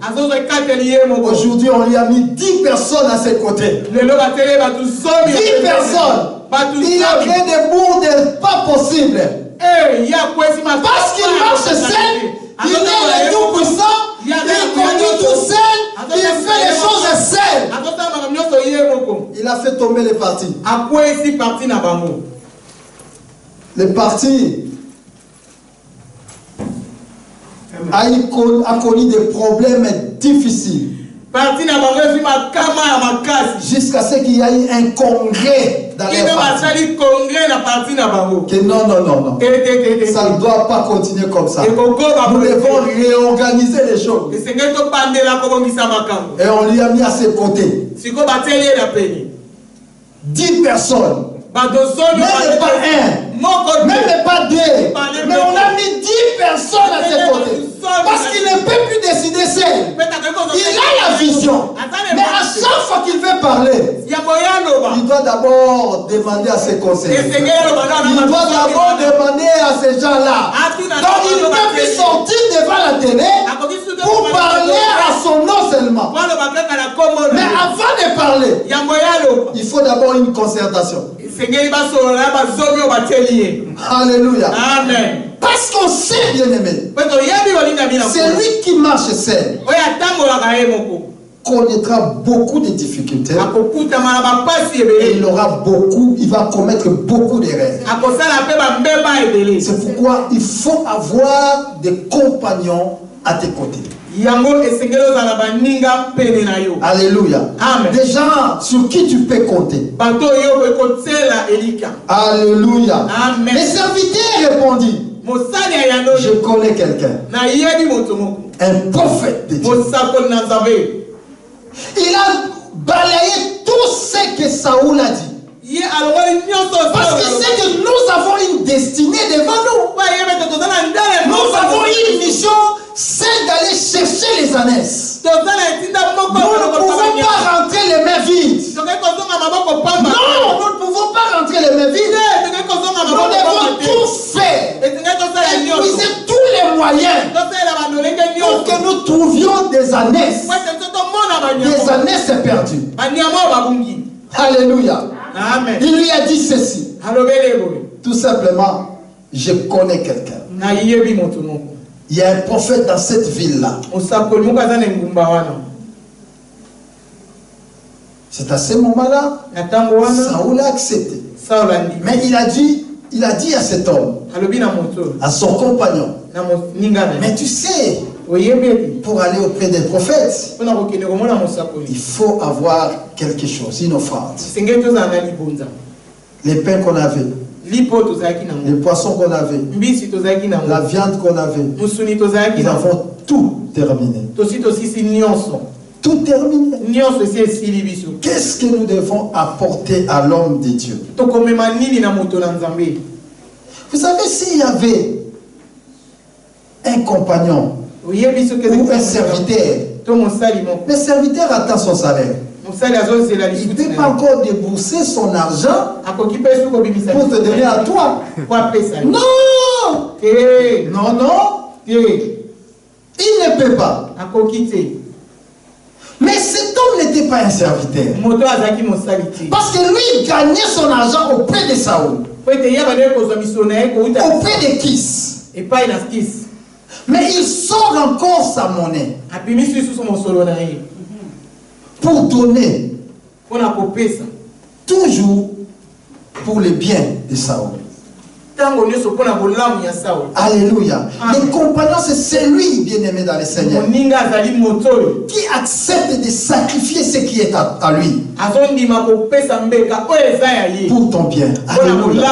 Aujourd'hui, on lui a mis 10 personnes à ses côtés. 10 personnes. Il a créé des bourdes pas possibles. Parce qu'il marche seul, il est le tout-puissant, il conduit tout seul, il fait les choses seul. Il a fait tomber les partis. Les partis a connu des problèmes difficiles. Jusqu'à ce qu'il y ait eu un congrès dans les partis. Que non. Ça ne doit pas continuer comme ça. Nous devons réorganiser les choses. Et on lui a mis à ses côtés 10 personnes. Même pas un, même pas 2, mais on a mis 10 personnes à ses côtés. Parce qu'il ne peut plus décider seul. Il a la vision. Mais à chaque fois qu'il veut parler, il doit d'abord demander à ses conseillers. Il doit d'abord demander à ces gens-là. Donc il ne peut plus sortir devant la télé pour parler à son nom seulement. Mais avant de parler, il faut d'abord une concertation. Alléluia. Amen. Parce qu'on sait, bien aimé, c'est lui qui marche seul connaîtra beaucoup de difficultés et il va commettre beaucoup d'erreurs. C'est pourquoi il faut avoir des compagnons à tes côtés. Alléluia. Amen. Des gens sur qui tu peux compter. Alléluia. Amen. Les serviteurs répondit: je connais quelqu'un, un prophète de Dieu. Il a balayé tout ce que Saoul a dit. Parce qu'il sait que nous avons une destinée devant nous. Nous avons une mission, celle d'aller chercher les ânesses. Nous ne pouvons pas rentrer les mains vides. Non, nous ne pouvons pas rentrer les mains vides. Nous devons tout faire, utiliser tous les moyens pour que nous trouvions des ânesses perdues. Alléluia. Amen. Il lui a dit ceci. Tout simplement, je connais quelqu'un. Il y a un prophète dans cette ville-là. C'est à ce moment-là, Saoul a accepté. Mais il a dit à cet homme, à son compagnon, mais tu sais, pour aller auprès des prophètes, il faut avoir quelque chose, une offrande. Les pains qu'on avait, les poissons qu'on avait, la viande qu'on avait, nous avons tout terminé. Tout terminé. Qu'est-ce que nous devons apporter à l'homme de Dieu? Vous savez, s'il y avait un compagnon ou un serviteur, le serviteur attend son salaire. Il ne peut pas encore débourser son argent pour te donner à toi. Non! Non, non. Il ne peut pas. Mais cet homme n'était pas un serviteur. Parce que lui, il gagnait son argent auprès de Saoul. Auprès de Kis. Mais il sort encore sa monnaie pour donner, toujours pour le bien de Saoul. Alléluia. Le compagnon, c'est celui, bien-aimé dans le Seigneur, qui accepte de sacrifier ce qui est à lui pour ton bien. Alléluia.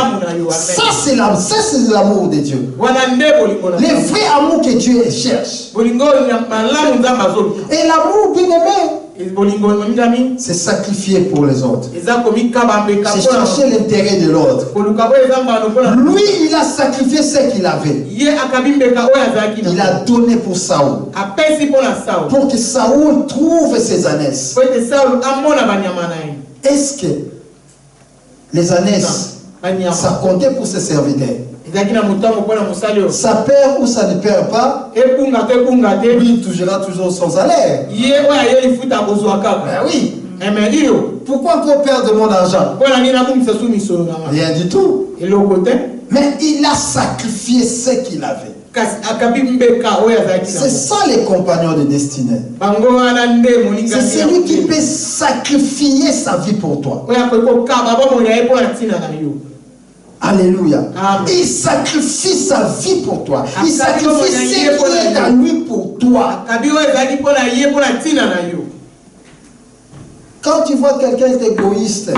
Ça, c'est l'amour de Dieu. Le vrai amour que Dieu cherche. Et l'amour, bien-aimé, c'est sacrifier pour les autres. C'est chercher l'intérêt de l'autre. Lui, il a sacrifié ce qu'il avait. Il a donné pour Saoul. Pour que Saoul trouve ses ânesses. Est-ce que les ânesses, ça comptait pour ses serviteurs? Ça perd ou ça ne perd pas? Lui touchera toujours son salaire. Ben oui. Pourquoi encore perdre mon argent? Rien du tout. Mais il a sacrifié ce qu'il avait. C'est ça les compagnons de destinée. C'est celui qui peut sacrifier sa vie pour toi. Alléluia. Il sacrifie sa vie pour toi. Il sacrifie ce qui est à lui pour toi. Quand tu vois quelqu'un égoïste,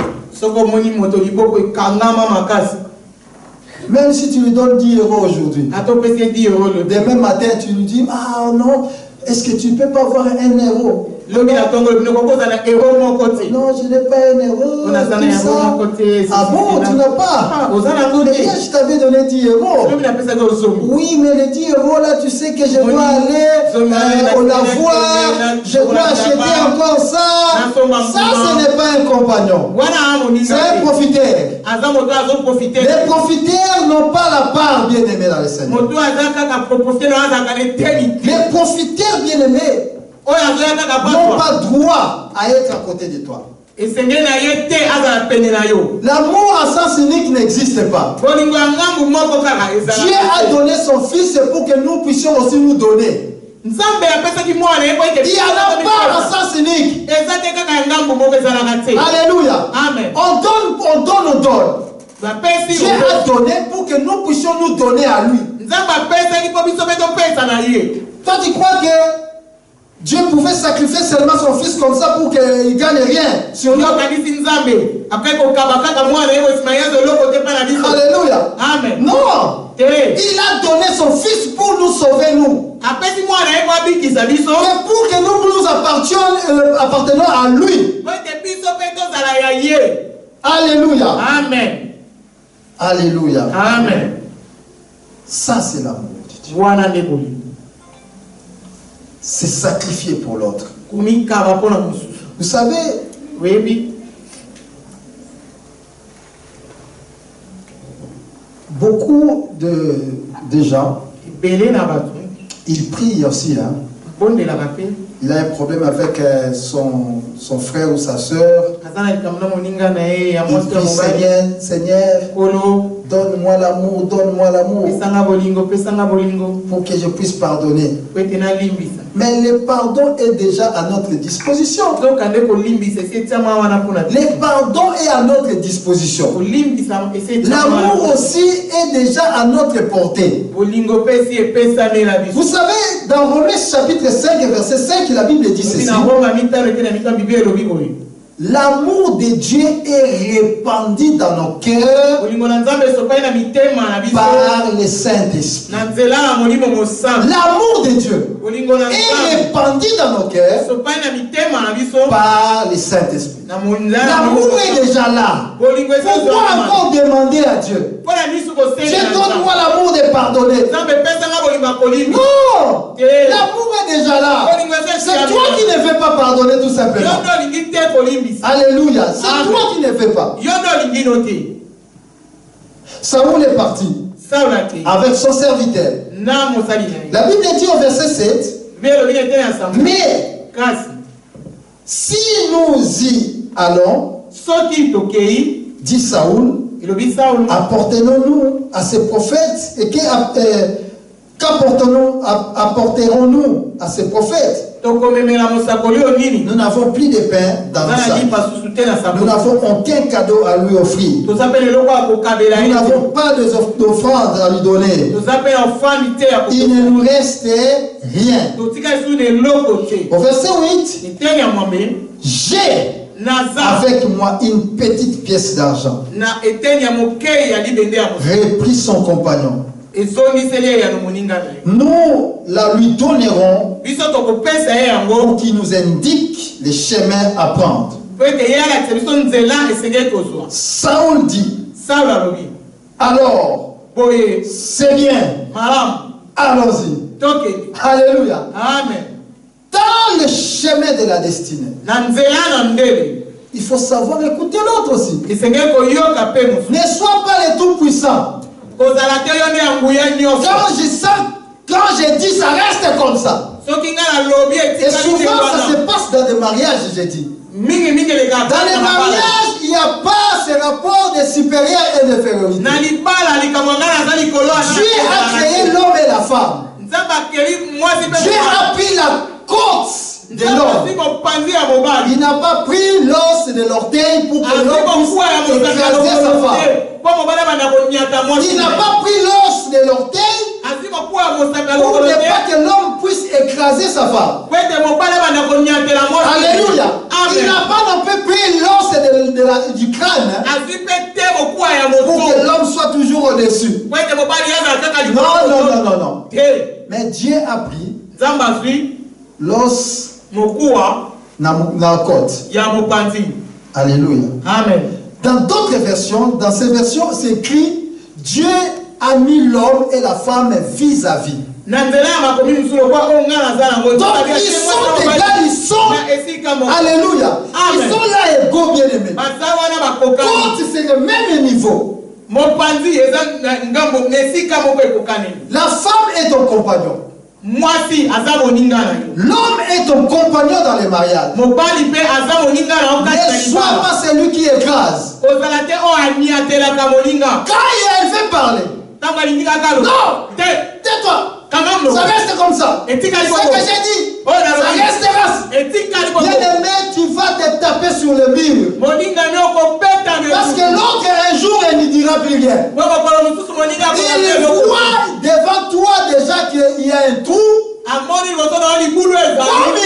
même si tu lui donnes 10 euros aujourd'hui, demain matin tu lui dis, ah non, est-ce que tu ne peux pas avoir 1 euro? Non, je n'ai pas 1 euro. Ah bon, tu n'as pas? Mais je t'avais donné 10 euros. Oui, mais les 10 euros là, tu sais que je dois aller au lavoir, je dois acheter encore ça. Ça, ce n'est pas un compagnon. C'est un profiteur. Les profiteurs n'ont pas la part, bien-aimé dans le Seigneur. Les profiteurs, bien-aimés, n'ont pas droit à être à côté de toi. L'amour à sens unique n'existe pas. Dieu a donné son fils pour que nous puissions aussi nous donner. Il y a la part à sens unique. Alléluia. Amen. On donne. Dieu a donné pour que nous puissions nous donner à lui. Toi tu crois que Dieu pouvait sacrifier seulement son fils comme ça pour qu'il ne gagne rien sur nous? Alléluia. Amen. Non. Il a donné son fils pour nous sauver, nous. Et pour que nous appartenons à lui. Alléluia. Amen. Alléluia. Amen. Ça, c'est l'amour de Dieu. C'est sacrifié pour l'autre. Vous savez, beaucoup de gens, ils prient aussi. Hein. Il a un problème avec son frère ou sa soeur. Il prie, Seigneur, donne-moi l'amour, pour que je puisse pardonner. Mais le pardon est déjà à notre disposition. Le pardon est à notre disposition. L'amour aussi est déjà à notre portée. Vous savez, dans Romains chapitre 5, verset 5, la Bible dit ceci. L'amour de Dieu est répandu dans nos cœurs par le Saint-Esprit. L'amour de Dieu est répandu dans nos cœurs par le Saint-Esprit. L'amour est déjà là. Pourquoi encore demander à Dieu? Dieu, donne-moi l'amour de pardonner. Non! L'amour est déjà là. C'est toi qui ne veux pas pardonner tout simplement. Alléluia. C'est toi qui ne veux pas. Saoul est parti avec son serviteur. La Bible dit au verset 7, mais si nous y allons, dit Saoul, apporterons-nous à ces prophètes et qu'apporterons-nous à ces prophètes? Nous n'avons plus de pain dans nos sacs. Nous n'avons aucun cadeau à lui offrir. Nous n'avons pas d'offrande à lui donner. Il ne nous reste rien. Au verset 8, j'ai avec moi une petite pièce d'argent. Reprit son compagnon. Nous la lui donnerons pour qu'il nous indique les chemins à prendre. Saoul dit, alors, c'est bien, allons-y. Alléluia. Amen. Dans le chemin de la destinée, il faut savoir écouter l'autre aussi. Ne sois pas le tout-puissant. Quand je dis ça reste comme ça. Et souvent ça se passe dans des mariages, j'ai dit. Dans les mariages, il n'y a pas ce rapport de supérieur et d'infériorité. Dieu a créé l'homme et la femme. Dieu a pris la côte de l'homme. Il n'a pas pris l'os de l'orteil pour que l'homme puisse écraser sa femme. Il n'a pas pris l'os de l'orteil pour ne pas que l'homme puisse écraser sa femme. Alléluia. Il n'a pas non plus pris l'os du crâne pour que l'homme soit toujours au-dessus. Non. Mais Dieu a pris l'os na côte. Alléluia. Amen. Dans d'autres versions, dans ces versions, c'est écrit Dieu a mis l'homme et la femme vis-à-vis. Donc ils sont égaux, ils sont. Alléluia. Ils sont là égaux, bien aimés. Quand c'est le même niveau. La femme est ton compagnon. L'homme est ton compagnon dans les mariages. Ne sois pas celui qui écrase. Quand elle veut parler, non, tais-toi. Ça reste comme ça. C'est ce que j'ai dit. Ça restera. Bien aimé, tu vas te taper sur le mur. Parce que l'autre un jour elle ne dira plus rien. Il voit devant toi déjà qu'il y a un trou. Comme il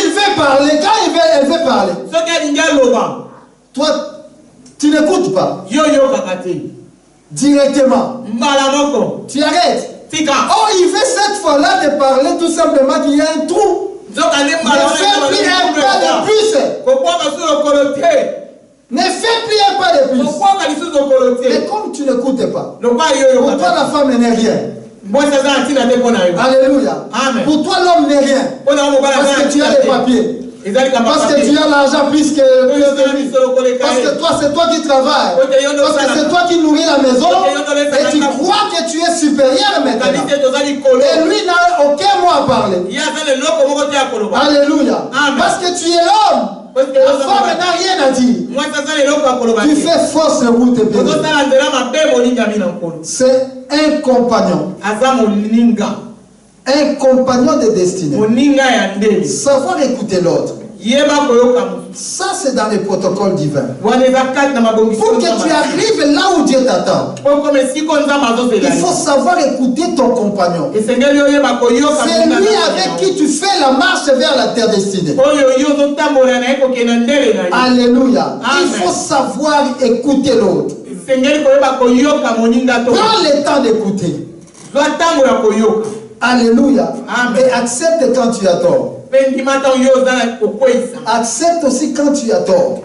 veut parler, quand elle veut parler, toi tu n'écoutes pas. Directement. Tu arrêtes. Oh, il veut cette fois-là de parler tout simplement qu'il y a un trou. Ne fais plus un pas de plus. Ne fais plus un pas de plus. Mais comme tu n'écoutes pas, pour toi la femme n'est rien. Alléluia. Amen. Pour toi l'homme n'est rien. Parce que tu as les papiers. Parce que tu as l'argent plus que parce que toi c'est toi qui travailles. Parce que c'est toi qui nourris la maison. Et tu crois que tu es supérieur maintenant. Et lui n'a aucun mot à parler. Alléluia. Parce que tu es l'homme. La femme n'a rien à dire. Tu fais fausse route. C'est un compagnon. Un compagnon de destinée. Savoir écouter l'autre. Ça, c'est dans les protocoles divins. Pour que tu arrives là où Dieu t'attend, il faut savoir écouter ton compagnon. C'est lui avec qui tu fais la marche vers la terre destinée. Alléluia. Il faut savoir écouter l'autre. Prends le temps d'écouter. Alléluia. Et accepte quand tu as tort. Accepte aussi quand tu as tort.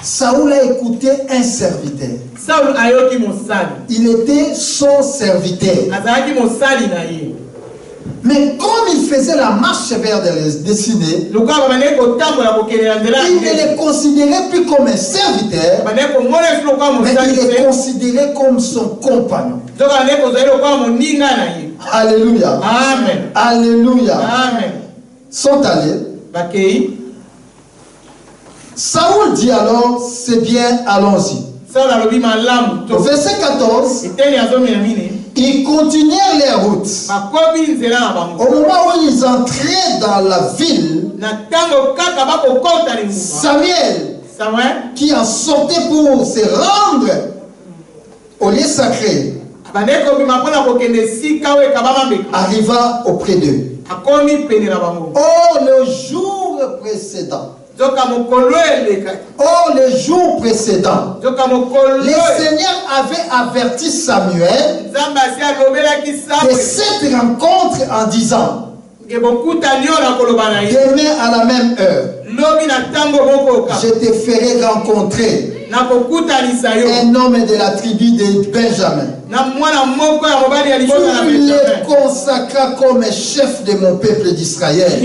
Saoul a écouté un serviteur. Il était son serviteur. Mais comme il faisait la marche vers les destinés, il ne le considérait plus comme un serviteur, mais il le considérait comme son compagnon. Alléluia. Amen. Alléluia. Amen. Sont allés. Saoul dit alors, c'est bien, allons-y. Au verset 14, ils continuèrent leur route. Au moment où ils entraient dans la ville, Samuel, qui en sortait pour se rendre au lieu sacré, arriva auprès d'eux. Oh, le jour précédent. Oh, le jour précédent, le Seigneur avait averti Samuel de cette rencontre en disant: demain à la même heure, je te ferai rencontrer un homme de la tribu de Benjamin. Tu le consacras comme chef de mon peuple d'Israël,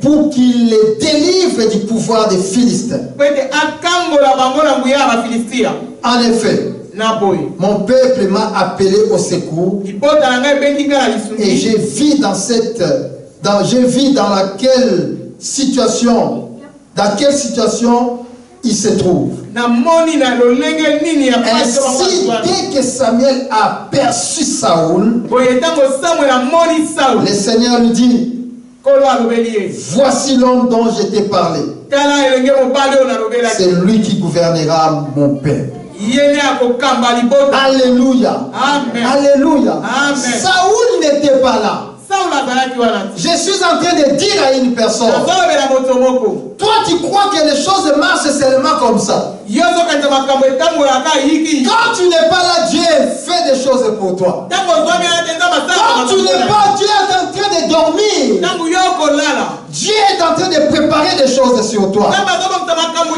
pour qu'il les délivre du pouvoir des Philistins. En effet, mon peuple m'a appelé au secours, et je vis dans laquelle situation, il se trouve. Ainsi, dès que Samuel a aperçu Saoul, le Seigneur lui dit: voici l'homme dont je t'ai parlé. C'est lui qui gouvernera mon peuple. Alléluia. Amen. Alléluia. Amen. Saoul n'était pas là. Je suis en train de dire à une personne: toi tu crois que les choses marchent seulement comme ça. Quand tu n'es pas là, Dieu fait des choses pour toi. Quand tu n'es pas, Dieu est en train de dormir. Dieu est en train de préparer des choses sur toi.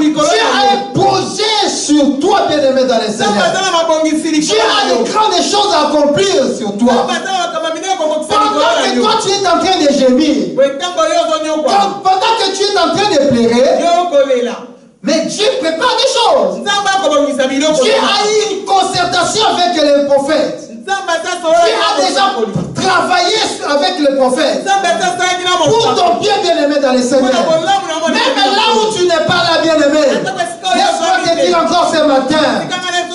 Dieu a un projet sur toi, bien-aimé dans les Seigneur. Dieu a de grandes choses à accomplir sur toi. Pendant que toi tu es en train de gémir, pendant que tu es en train de pleurer, mais Dieu prépare des choses. Dieu a eu une concertation avec les prophètes. Dieu a déjà travaillé avec les prophètes pour ton bien-aimé dans les Seigneurs. Même là où tu n'es pas là, bien-aimé, laisse-moi te dire encore ce matin,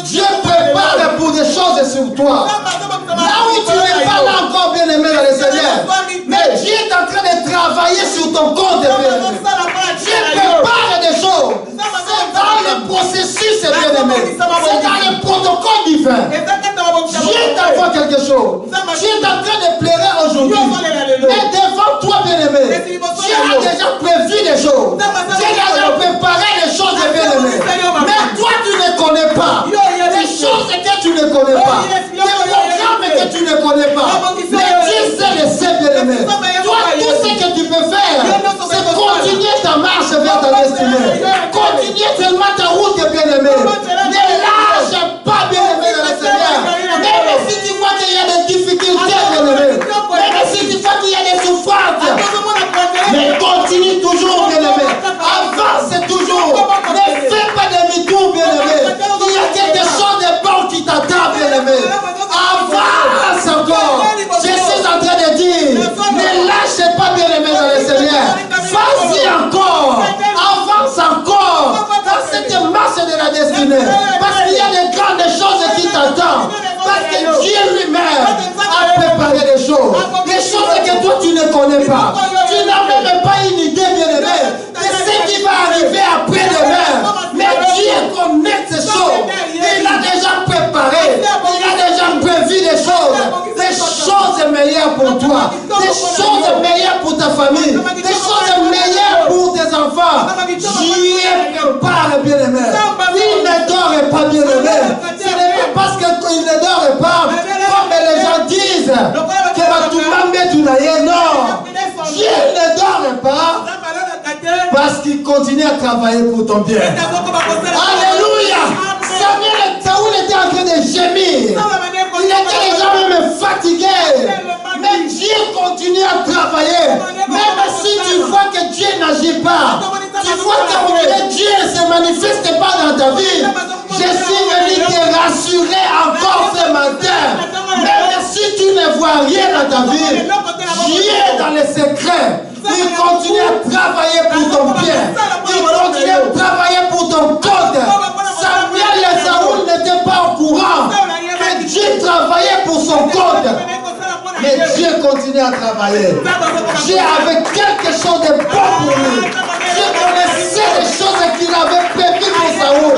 Dieu prépare pour des choses sur toi. Là où tu n'es pas là encore, bien-aimé dans les Seigneurs, mais Dieu est en train de travailler sur ton compte, bien-aimé. Dieu prépare des choses. C'est dans le processus, bien-aimé. C'est dans le protocole divin. Dieu t'envoie quelque chose. Dieu est en train de pleurer aujourd'hui. Mais devant toi, bien-aimé, Dieu a déjà prévu des choses. Dieu a déjà préparé des choses, bien-aimé. Mais toi, tu ne connais pas. Des choses que tu ne connais pas. Des programmes que tu ne connais pas. Mais Dieu sait les sait, bien-aimé. Toi, tout ce que tu peux faire, c'est continuer ta marche. imaginer. Parce qu'il y a de grandes choses qui t'attendent. Parce que Dieu lui-même a préparé des choses. Des choses que toi tu ne connais pas. Tu n'as même pas une idée, bien-aimé, de ce qui va arriver après-demain. Mais Dieu connaît ces choses. Il a déjà préparé. Il a déjà prévu des choses meilleures pour toi. Des choses meilleures pour ta famille. Des choses meilleures pour tes enfants. Dieu prépare, bien-aimé. Il ne dort pas, bien-aimé. Ce n'est pas parce qu'il ne dort pas, comme les gens disent, que non. Dieu ne dort pas parce qu'il continue à travailler pour ton bien. Alléluia. Saoul était en train de gémir. Il était déjà même fatigué. Mais Dieu continue à travailler. Même si tu vois que Dieu n'agit pas, tu vois que Dieu ne se manifeste pas dans ta vie. Je suis venu te rassurer encore ce matin. Même si tu ne vois rien dans ta vie, Dieu est dans les secrets. Il continue à travailler pour ton bien. Il continue à travailler pour ton compte. Samuel et Saoul n'étaient pas au courant que Dieu travaillait pour son compte. Mais Dieu continue à travailler. Dieu avait quelque chose de bon pour lui. Dieu connaissait les choses qu'il avait prévues pour Saoul.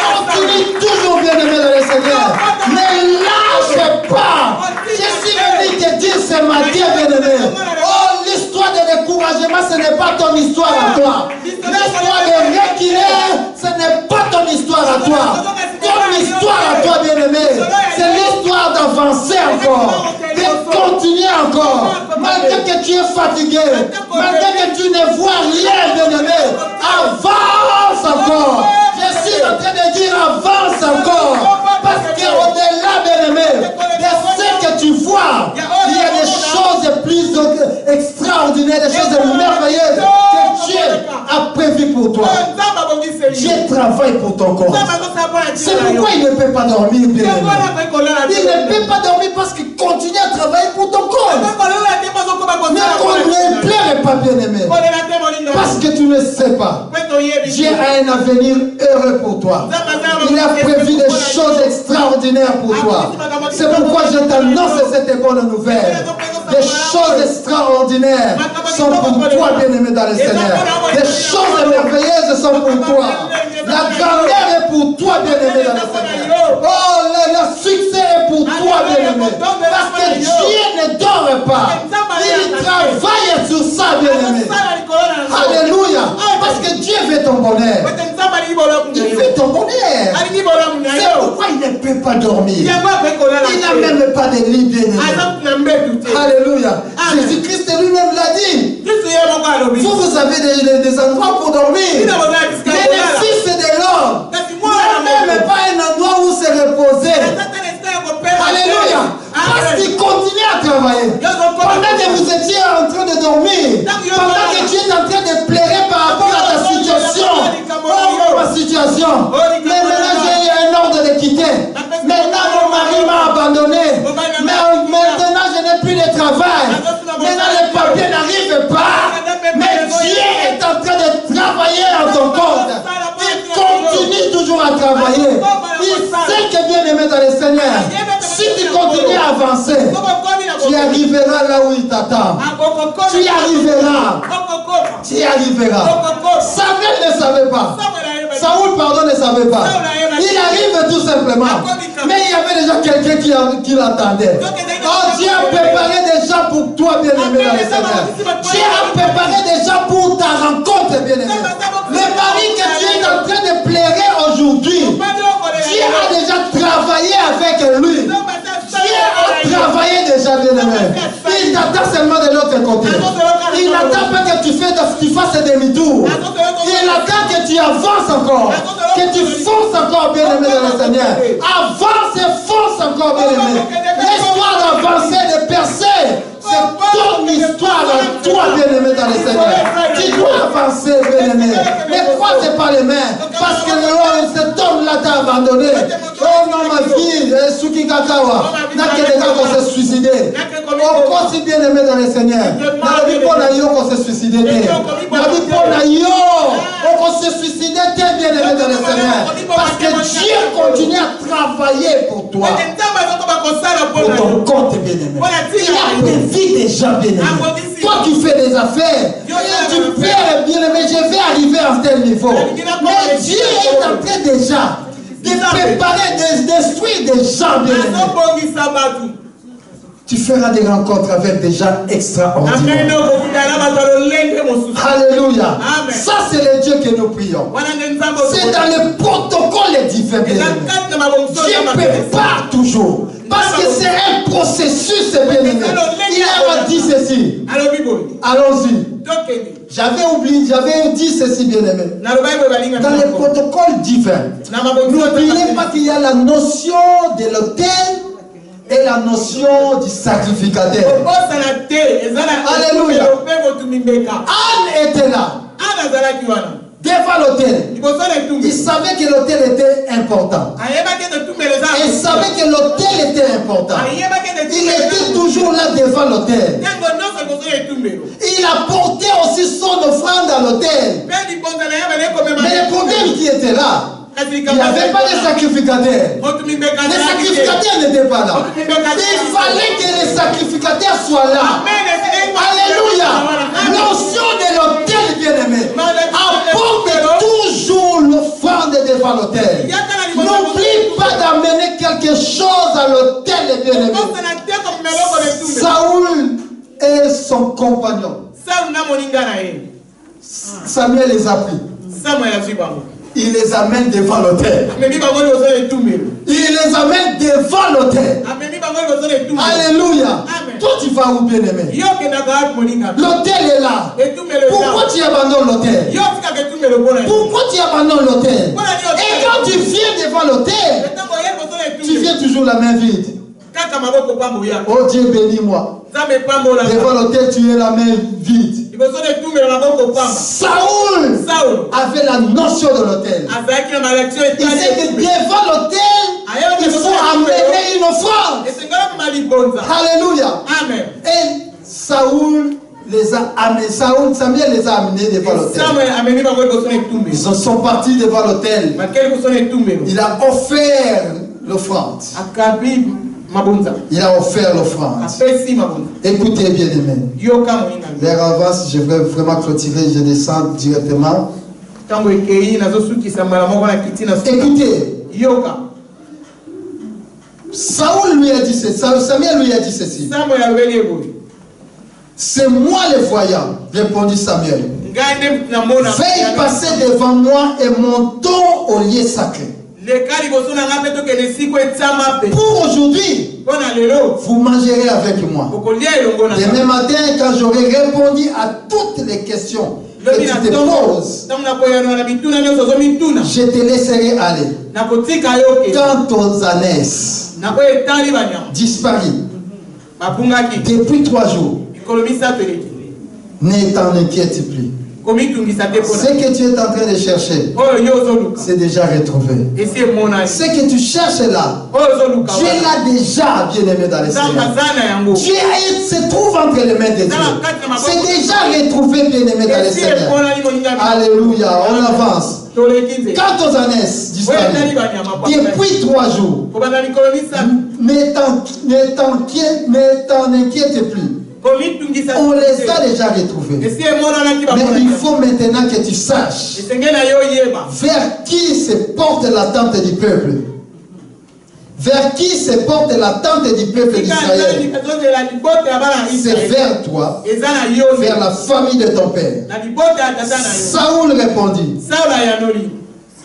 Continue toujours, bien-aimé dans le Seigneur. Ne lâche pas. Je suis venu te dire ce matin, bien-aimé. Oh, l'histoire de découragement, ce n'est pas ton histoire à toi. L'histoire de reculer, ce n'est pas ton histoire à toi. Ton histoire à toi, bien-aimé, c'est l'histoire d'avancer encore, de continuer encore. Malgré que tu es fatigué, malgré que tu ne vois rien, bien-aimé, avance encore. Je suis en train de dire avance encore. Parce qu'au-delà, bien-aimé, de ce que tu vois, il y a des choses plus extraordinaires, des choses merveilleuses que Dieu a prévues pour toi. Dieu travaille pour ton corps. C'est pourquoi il ne peut pas dormir, bien-aimé. Il ne peut pas dormir parce qu'il continue à travailler pour ton corps. Mais qu'on ne plairait pas, bien-aimé. Parce que tu ne sais pas. Dieu a un avenir heureux pour toi. Il a prévu des choses extraordinaires pour toi. C'est pourquoi je t'annonce cette bonne nouvelle. Des choses extraordinaires sont pour toi, bien-aimé dans le Seigneur. Des choses merveilleuses sont pour toi. La grandeur est pour toi, bien-aimé dans le Seigneur. Oh, le succès est pour toi, bien-aimé. Parce que Dieu ne dort pas. Il travaille sur ça, bien-aimé. Alléluia. Parce que Dieu veut ton bonheur. Il veut ton bonheur. C'est pourquoi il ne peut pas dormir. Il n'a même pas de lit, bien-aimé. Alléluia. Jésus-Christ lui-même l'a dit. Vous avez des endroits pour dormir. Mais le Fils de l'homme n'a même pas un endroit où se reposer. Alléluia. Parce qu'il continue à travailler. Pendant que vous étiez en train de dormir, pendant que tu es en train de pleurer par rapport à ta situation, oh, ma situation, mais maintenant j'ai un ordre de quitter. Maintenant mon mari m'a abandonné. Mais maintenant je n'ai plus de travail. Maintenant les papiers n'arrivent pas. Mais Dieu est en train de travailler en ton compte. Il continue toujours à travailler. Il sait que bien aimé dans le Seigneur. Si tu continues à avancer, tu arriveras là où il t'attend. Tu y arriveras. Tu y arriveras. Samuel ne savait pas. Saoul, pardon, ne savait pas. Il arrive tout simplement. Mais il y avait déjà quelqu'un qui l'attendait. Oh, Dieu a préparé déjà pour toi, bien-aimé dans le Seigneur. Dieu a préparé déjà pour ta rencontre, bien-aimé. Le mari que tu es en train de pleurer aujourd'hui, Dieu a déjà travaillé avec lui. Dieu a travaillé déjà, bien-aimé. Il t'attend seulement de l'autre côté. Il n'attend pas que tu fasses demi-tour. Il attend que tu avances encore. Que tu fonces encore, bien-aimé dans le Seigneur. Avance et fonce encore, bien-aimé. L'histoire d'avancer, de percer, c'est ton histoire à toi, bien-aimé dans le Seigneur. Tu dois avancer, bien-aimé. Ne croise pas les mains. Parce que cet homme-là t'a abandonné. Oh non, ma fille, Suki Kakawa. N'a que des gars qui s'est suicidé. Oh, aussi bien-aimé dans le Seigneur. N'a dit pas qu'on s'est suicidé. N'a dit pas qu'on s'est suicidé, bien-aimé dans le le Seigneur. Parce que Dieu continue à travailler pour toi. Pour ton compte, bien-aimé. Il a prévu déjà, bien-aimé. Toi qui fais des affaires, et tu perds, bien-aimé, je vais arriver à tel niveau. Mais Dieu est en train déjà de préparer, de détruire des gens, bien-aimé. Tu feras des rencontres avec des gens extraordinaires. Alléluia. Ça, c'est le Dieu que nous prions. C'est dans le protocole divin. Dieu prépare toujours. Parce que c'est un processus, bien-aimé. Il a dit ceci. Allons-y. J'avais oublié, j'avais dit ceci, bien-aimé. Dans le protocole divin, n'oubliez pas qu'il y a la notion de l'autel et la notion du sacrificateur. Alléluia. Anne était là. Devant l'autel. Il savait que l'autel était important. Il savait que l'autel était important. Il était toujours là devant l'autel. Il a porté aussi son offrande à l'autel. Mais le problème qui était là, il n'y avait pas de sacrificateur. Les sacrificateurs n'étaient pas là. Il fallait que les sacrificateurs soient là. Alléluia. L'onction de l'autel, bien-aimé, apporte toujours l'offrande devant l'autel. N'oublie pas d'amener quelque chose à l'autel, bien-aimé. Saoul et son compagnon. Samuel les a pris. Il les amène devant l'autel. Il les amène devant l'autel. Alléluia. Toi tu vas où, bien-aimé? L'autel est là. Pourquoi tu abandonnes l'autel? Pourquoi tu abandonnes l'autel? Et quand tu viens devant l'autel, tu viens toujours la main vide. Oh Dieu, bénis-moi. Devant l'autel, tu es la main vide. Saoul avait la notion de l'autel. Il sait que devant l'autel, il faut amener une offrande. Alléluia. Amen. Et Saoul les a amenés. Samuel les a amenés devant l'autel. Ils sont partis devant l'autel. Il a offert l'offrande. Il a offert l'offrande. Écoutez, bien-aimés. Vers avance, je vais vraiment clôturer, je descends directement. Écoutez. Samuel lui a dit ceci. C'est moi le voyant, répondit Samuel. Veuille passer devant moi et montons au lieu sacré. Pour aujourd'hui, vous mangerez avec moi. Demain matin, quand j'aurai répondu à toutes les questions que tu te poses, je te laisserai aller. Quand aux ânesse disparu depuis 3 jours, ne t'en inquiète plus. Ce que tu es en train de chercher, c'est déjà retrouvé. Ce que tu cherches là, tu es là déjà, bien-aimé dans le Seigneur. Dieu se trouve entre les mains de Dieu. C'est déjà retrouvé, bien-aimé dans le Seigneur. Alléluia, on avance. Quant aux ânesse disparu, depuis 3 jours, ne t'en inquiète plus. On les a déjà retrouvés. Mais il faut maintenant que tu saches vers qui se porte l'attente du peuple. Vers qui se porte l'attente du peuple d'Israël? C'est vers toi, vers la famille de ton père. Saoul répondit,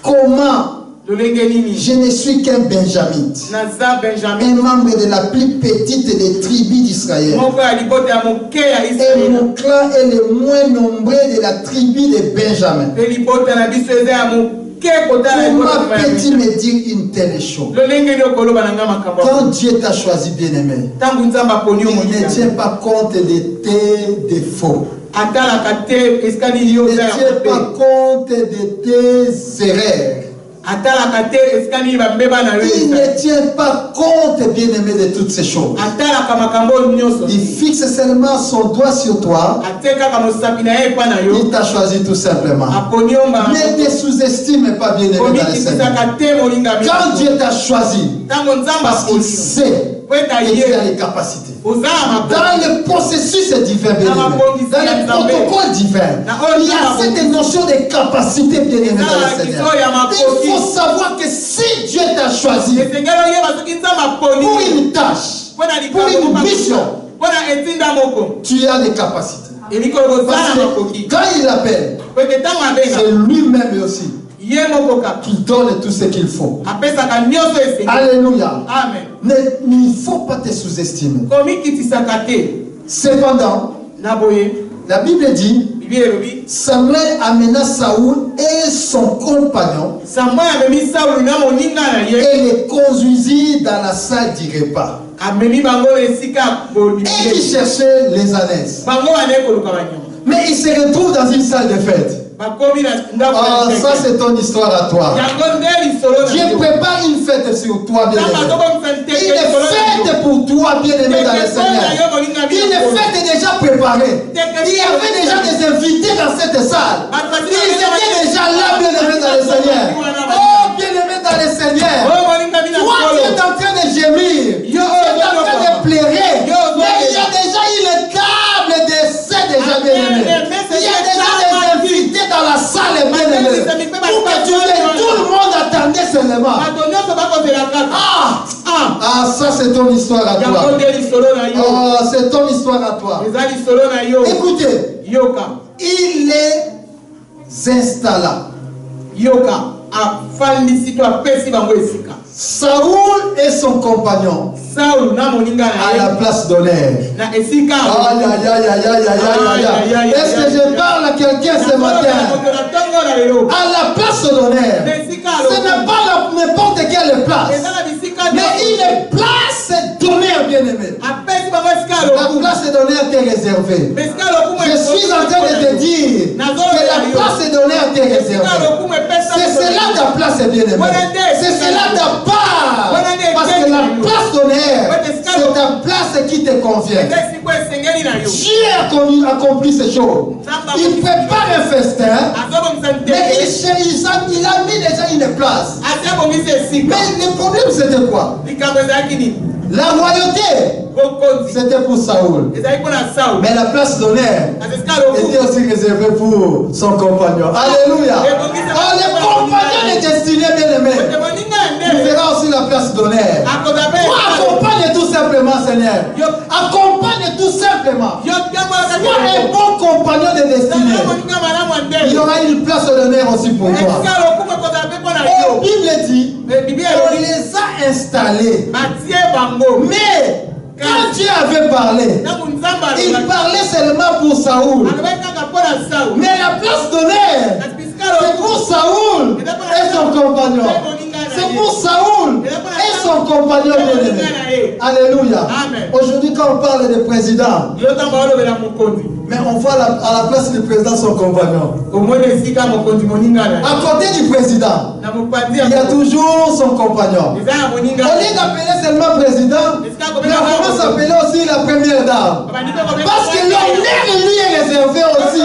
comment? Je ne suis qu'un benjamite, un membre de la plus petite des tribus d'Israël. Et mon clan est le moins nombreux de la tribu de Benjamin. Comment peux-tu me dire une telle chose? Quand Dieu t'a choisi, bien-aimé, il ne tient pas compte de tes défauts. Il ne tient pas compte de tes erreurs. Il ne tient pas compte, bien-aimé, de toutes ces choses. Il fixe seulement son doigt sur toi. Il t'a choisi tout simplement. Ne te sous-estime pas, bien-aimé, dans le Seigneur. Quand Dieu t'a choisi, parce qu'il sait que tu as les capacités. Dans le processus divin, bien-aimé, dans le protocole divin, il y a cette notion de capacité, bien-aimé, dans le Seigneur. Il faut savoir que si Dieu t'a choisi pour une tâche, pour une mission, tu as les capacités. Parce que quand il appelle, c'est lui-même aussi qui donne tout ce qu'il faut. Alléluia. Il ne faut pas te sous-estimer. Cependant, la Bible dit, Samuel amena Saoul et son compagnon et les conduisit dans la salle du repas. Et il cherchait les ânesses. Mais il se retrouve dans une salle de fête. Ça c'est ton histoire à toi. Dieu prépare une fête sur toi, bien-aimé. Une fête pour toi, bien-aimé dans le Seigneur. Une fête déjà préparée. Il y avait déjà des invités dans cette salle. Ils étaient déjà là, bien-aimé dans le Seigneur. Oh, bien-aimé dans le Seigneur. Toi, tu es en train de gémir. Tu es en train de pleurer. Mais il y a déjà une table d'essai déjà, bien-aimé. Il y a déjà des invités dans la salle, bien-aimé. Pour que tu aies, tout le monde attendait seulement. Ça c'est ton histoire à toi. Oh, c'est ton histoire à toi. Écoutez, il les installa. Saoul et son compagnon à la place d'honneur. Est-ce que je parle à quelqu'un ce matin? À la place d'honneur. Ce n'est pas n'importe quelle place, mais une place d'honneur, bien-aimé. La place d'honneur t'est réservée. Je suis en train de te dire que la place d'honneur t'est réservée. C'est cela ta place, bien-aimé. C'est cela ta part. Parce que la place d'honneur, c'est ta place qui te convient. Dieu a accompli ces choses. Il prépare un festin, mais il a mis déjà une place. Mais le problème c'était quoi? La royauté, c'était pour Saoul. Mais la place d'honneur était aussi réservée pour son compagnon. Alléluia. Le compagnon est destiné, bien-aimé. Tu verras aussi la place d'honneur. Accompagne tout simplement, Seigneur. Accompagne tout simplement. Sois un bon compagnon de destinée. Il y aura une place d'honneur aussi pour toi. Et la Bible dit, on les a installés. Mais quand Dieu avait parlé, il parlait seulement pour Saoul. Mais la place d'honneur, c'est pour Saoul et son compagnon. C'est pour Saoul et son compagnon bien-aimé. Alléluia. Aujourd'hui, quand on parle de président, mais on voit à la place du président son compagnon. À côté du président, il y a toujours son compagnon. Au lieu d'appeler seulement président, mais on commence à appeler aussi la première dame. Parce que l'honneur lui est réservé aussi.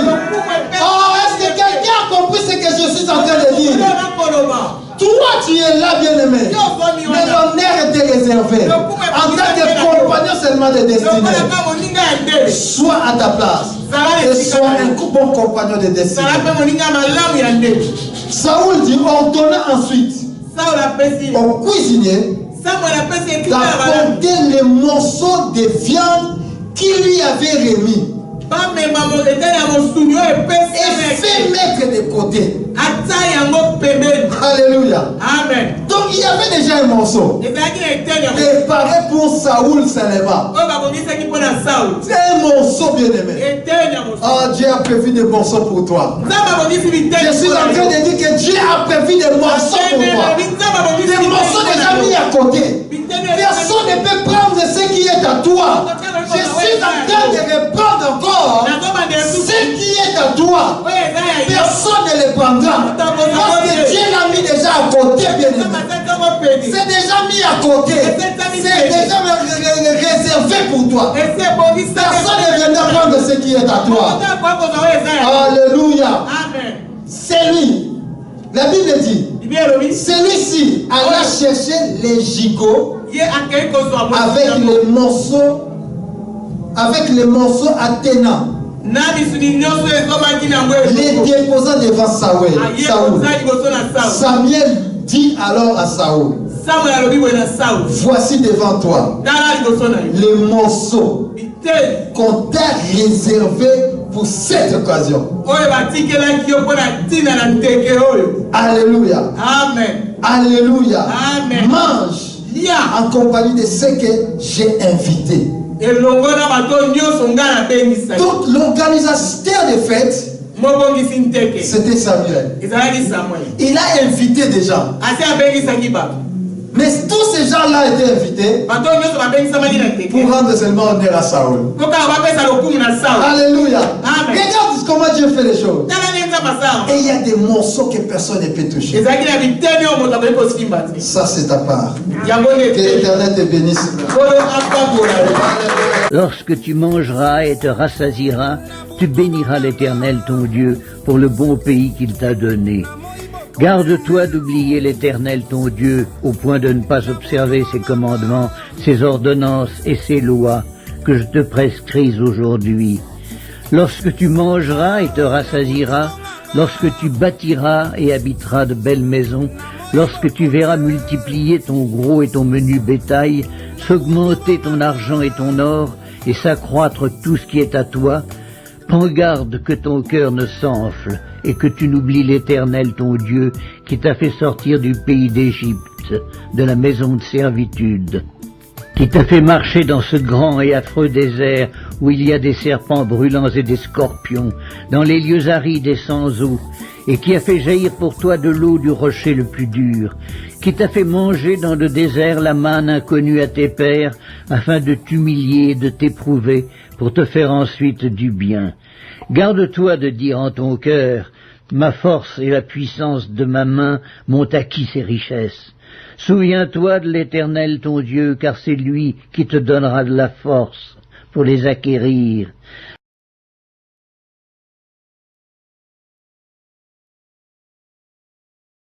Oh, est-ce que quelqu'un a compris ce que je suis en train de dire? Toi, tu es là, bien-aimé. Mais l'honneur était réservé. En tant que compagnon seulement de destinée. Sois à ta place. Et sois un bon compagnon de destinée. Saoul dit, ordonna ensuite au cuisinier d'apporter les morceaux de viande qu'il lui avait remis. Et fait mettre de côté. Alléluia. Amen. Donc il y avait déjà un morceau préparé pour Saoul seulement. C'est un morceau bien aimé. Oh, Dieu a prévu des morceaux pour toi. Je suis en train de dire que Dieu a prévu des morceaux pour toi. Des morceaux déjà mis à côté. Personne ne peut prendre ce qui est à toi. Je suis en train de répondre encore. Ce qui est à toi, personne ne le prendra. Parce que Dieu l'a mis déjà à côté. côté, bien aimé. C'est déjà mis à côté. C'est déjà réservé pour toi. Personne ne viendra prendre ce qui est à toi. Alléluia. C'est lui. La Bible dit, celui-ci alla chercher les gigots avec les morceaux attenants, les déposant devant Saoul. Samuel dit alors à Saoul, voici devant toi les morceaux qu'on t'a réservés pour cette occasion. Alléluia. Amen. Alléluia. Amen. Mange en compagnie de ceux que j'ai invités. Donc l'organisateur des fêtes, c'était Samuel. Il a invité des gens. Mais tous ces gens-là étaient invités pour rendre seulement honneur à Saoul. Alléluia. Regarde comment Dieu fait les choses. Et il y a des morceaux que personne ne peut toucher. Ça, c'est ta part. Que l'Éternel te bénisse. Lorsque tu mangeras et te rassasieras, tu béniras l'Éternel ton Dieu pour le bon pays qu'il t'a donné. Garde-toi d'oublier l'Éternel ton Dieu au point de ne pas observer ses commandements, ses ordonnances et ses lois que je te prescris aujourd'hui. Lorsque tu mangeras et te rassasieras, lorsque tu bâtiras et habiteras de belles maisons, lorsque tu verras multiplier ton gros et ton menu bétail, s'augmenter ton argent et ton or, et s'accroître tout ce qui est à toi, prends garde que ton cœur ne s'enfle, et que tu n'oublies l'Éternel ton Dieu, qui t'a fait sortir du pays d'Égypte, de la maison de servitude, qui t'a fait marcher dans ce grand et affreux désert, où il y a des serpents brûlants et des scorpions, dans les lieux arides et sans eau, et qui a fait jaillir pour toi de l'eau du rocher le plus dur, qui t'a fait manger dans le désert la manne inconnue à tes pères, afin de t'humilier et de t'éprouver, pour te faire ensuite du bien. Garde-toi de dire en ton cœur, ma force et la puissance de ma main m'ont acquis ces richesses. Souviens-toi de l'Éternel ton Dieu, car c'est lui qui te donnera de la force pour les acquérir.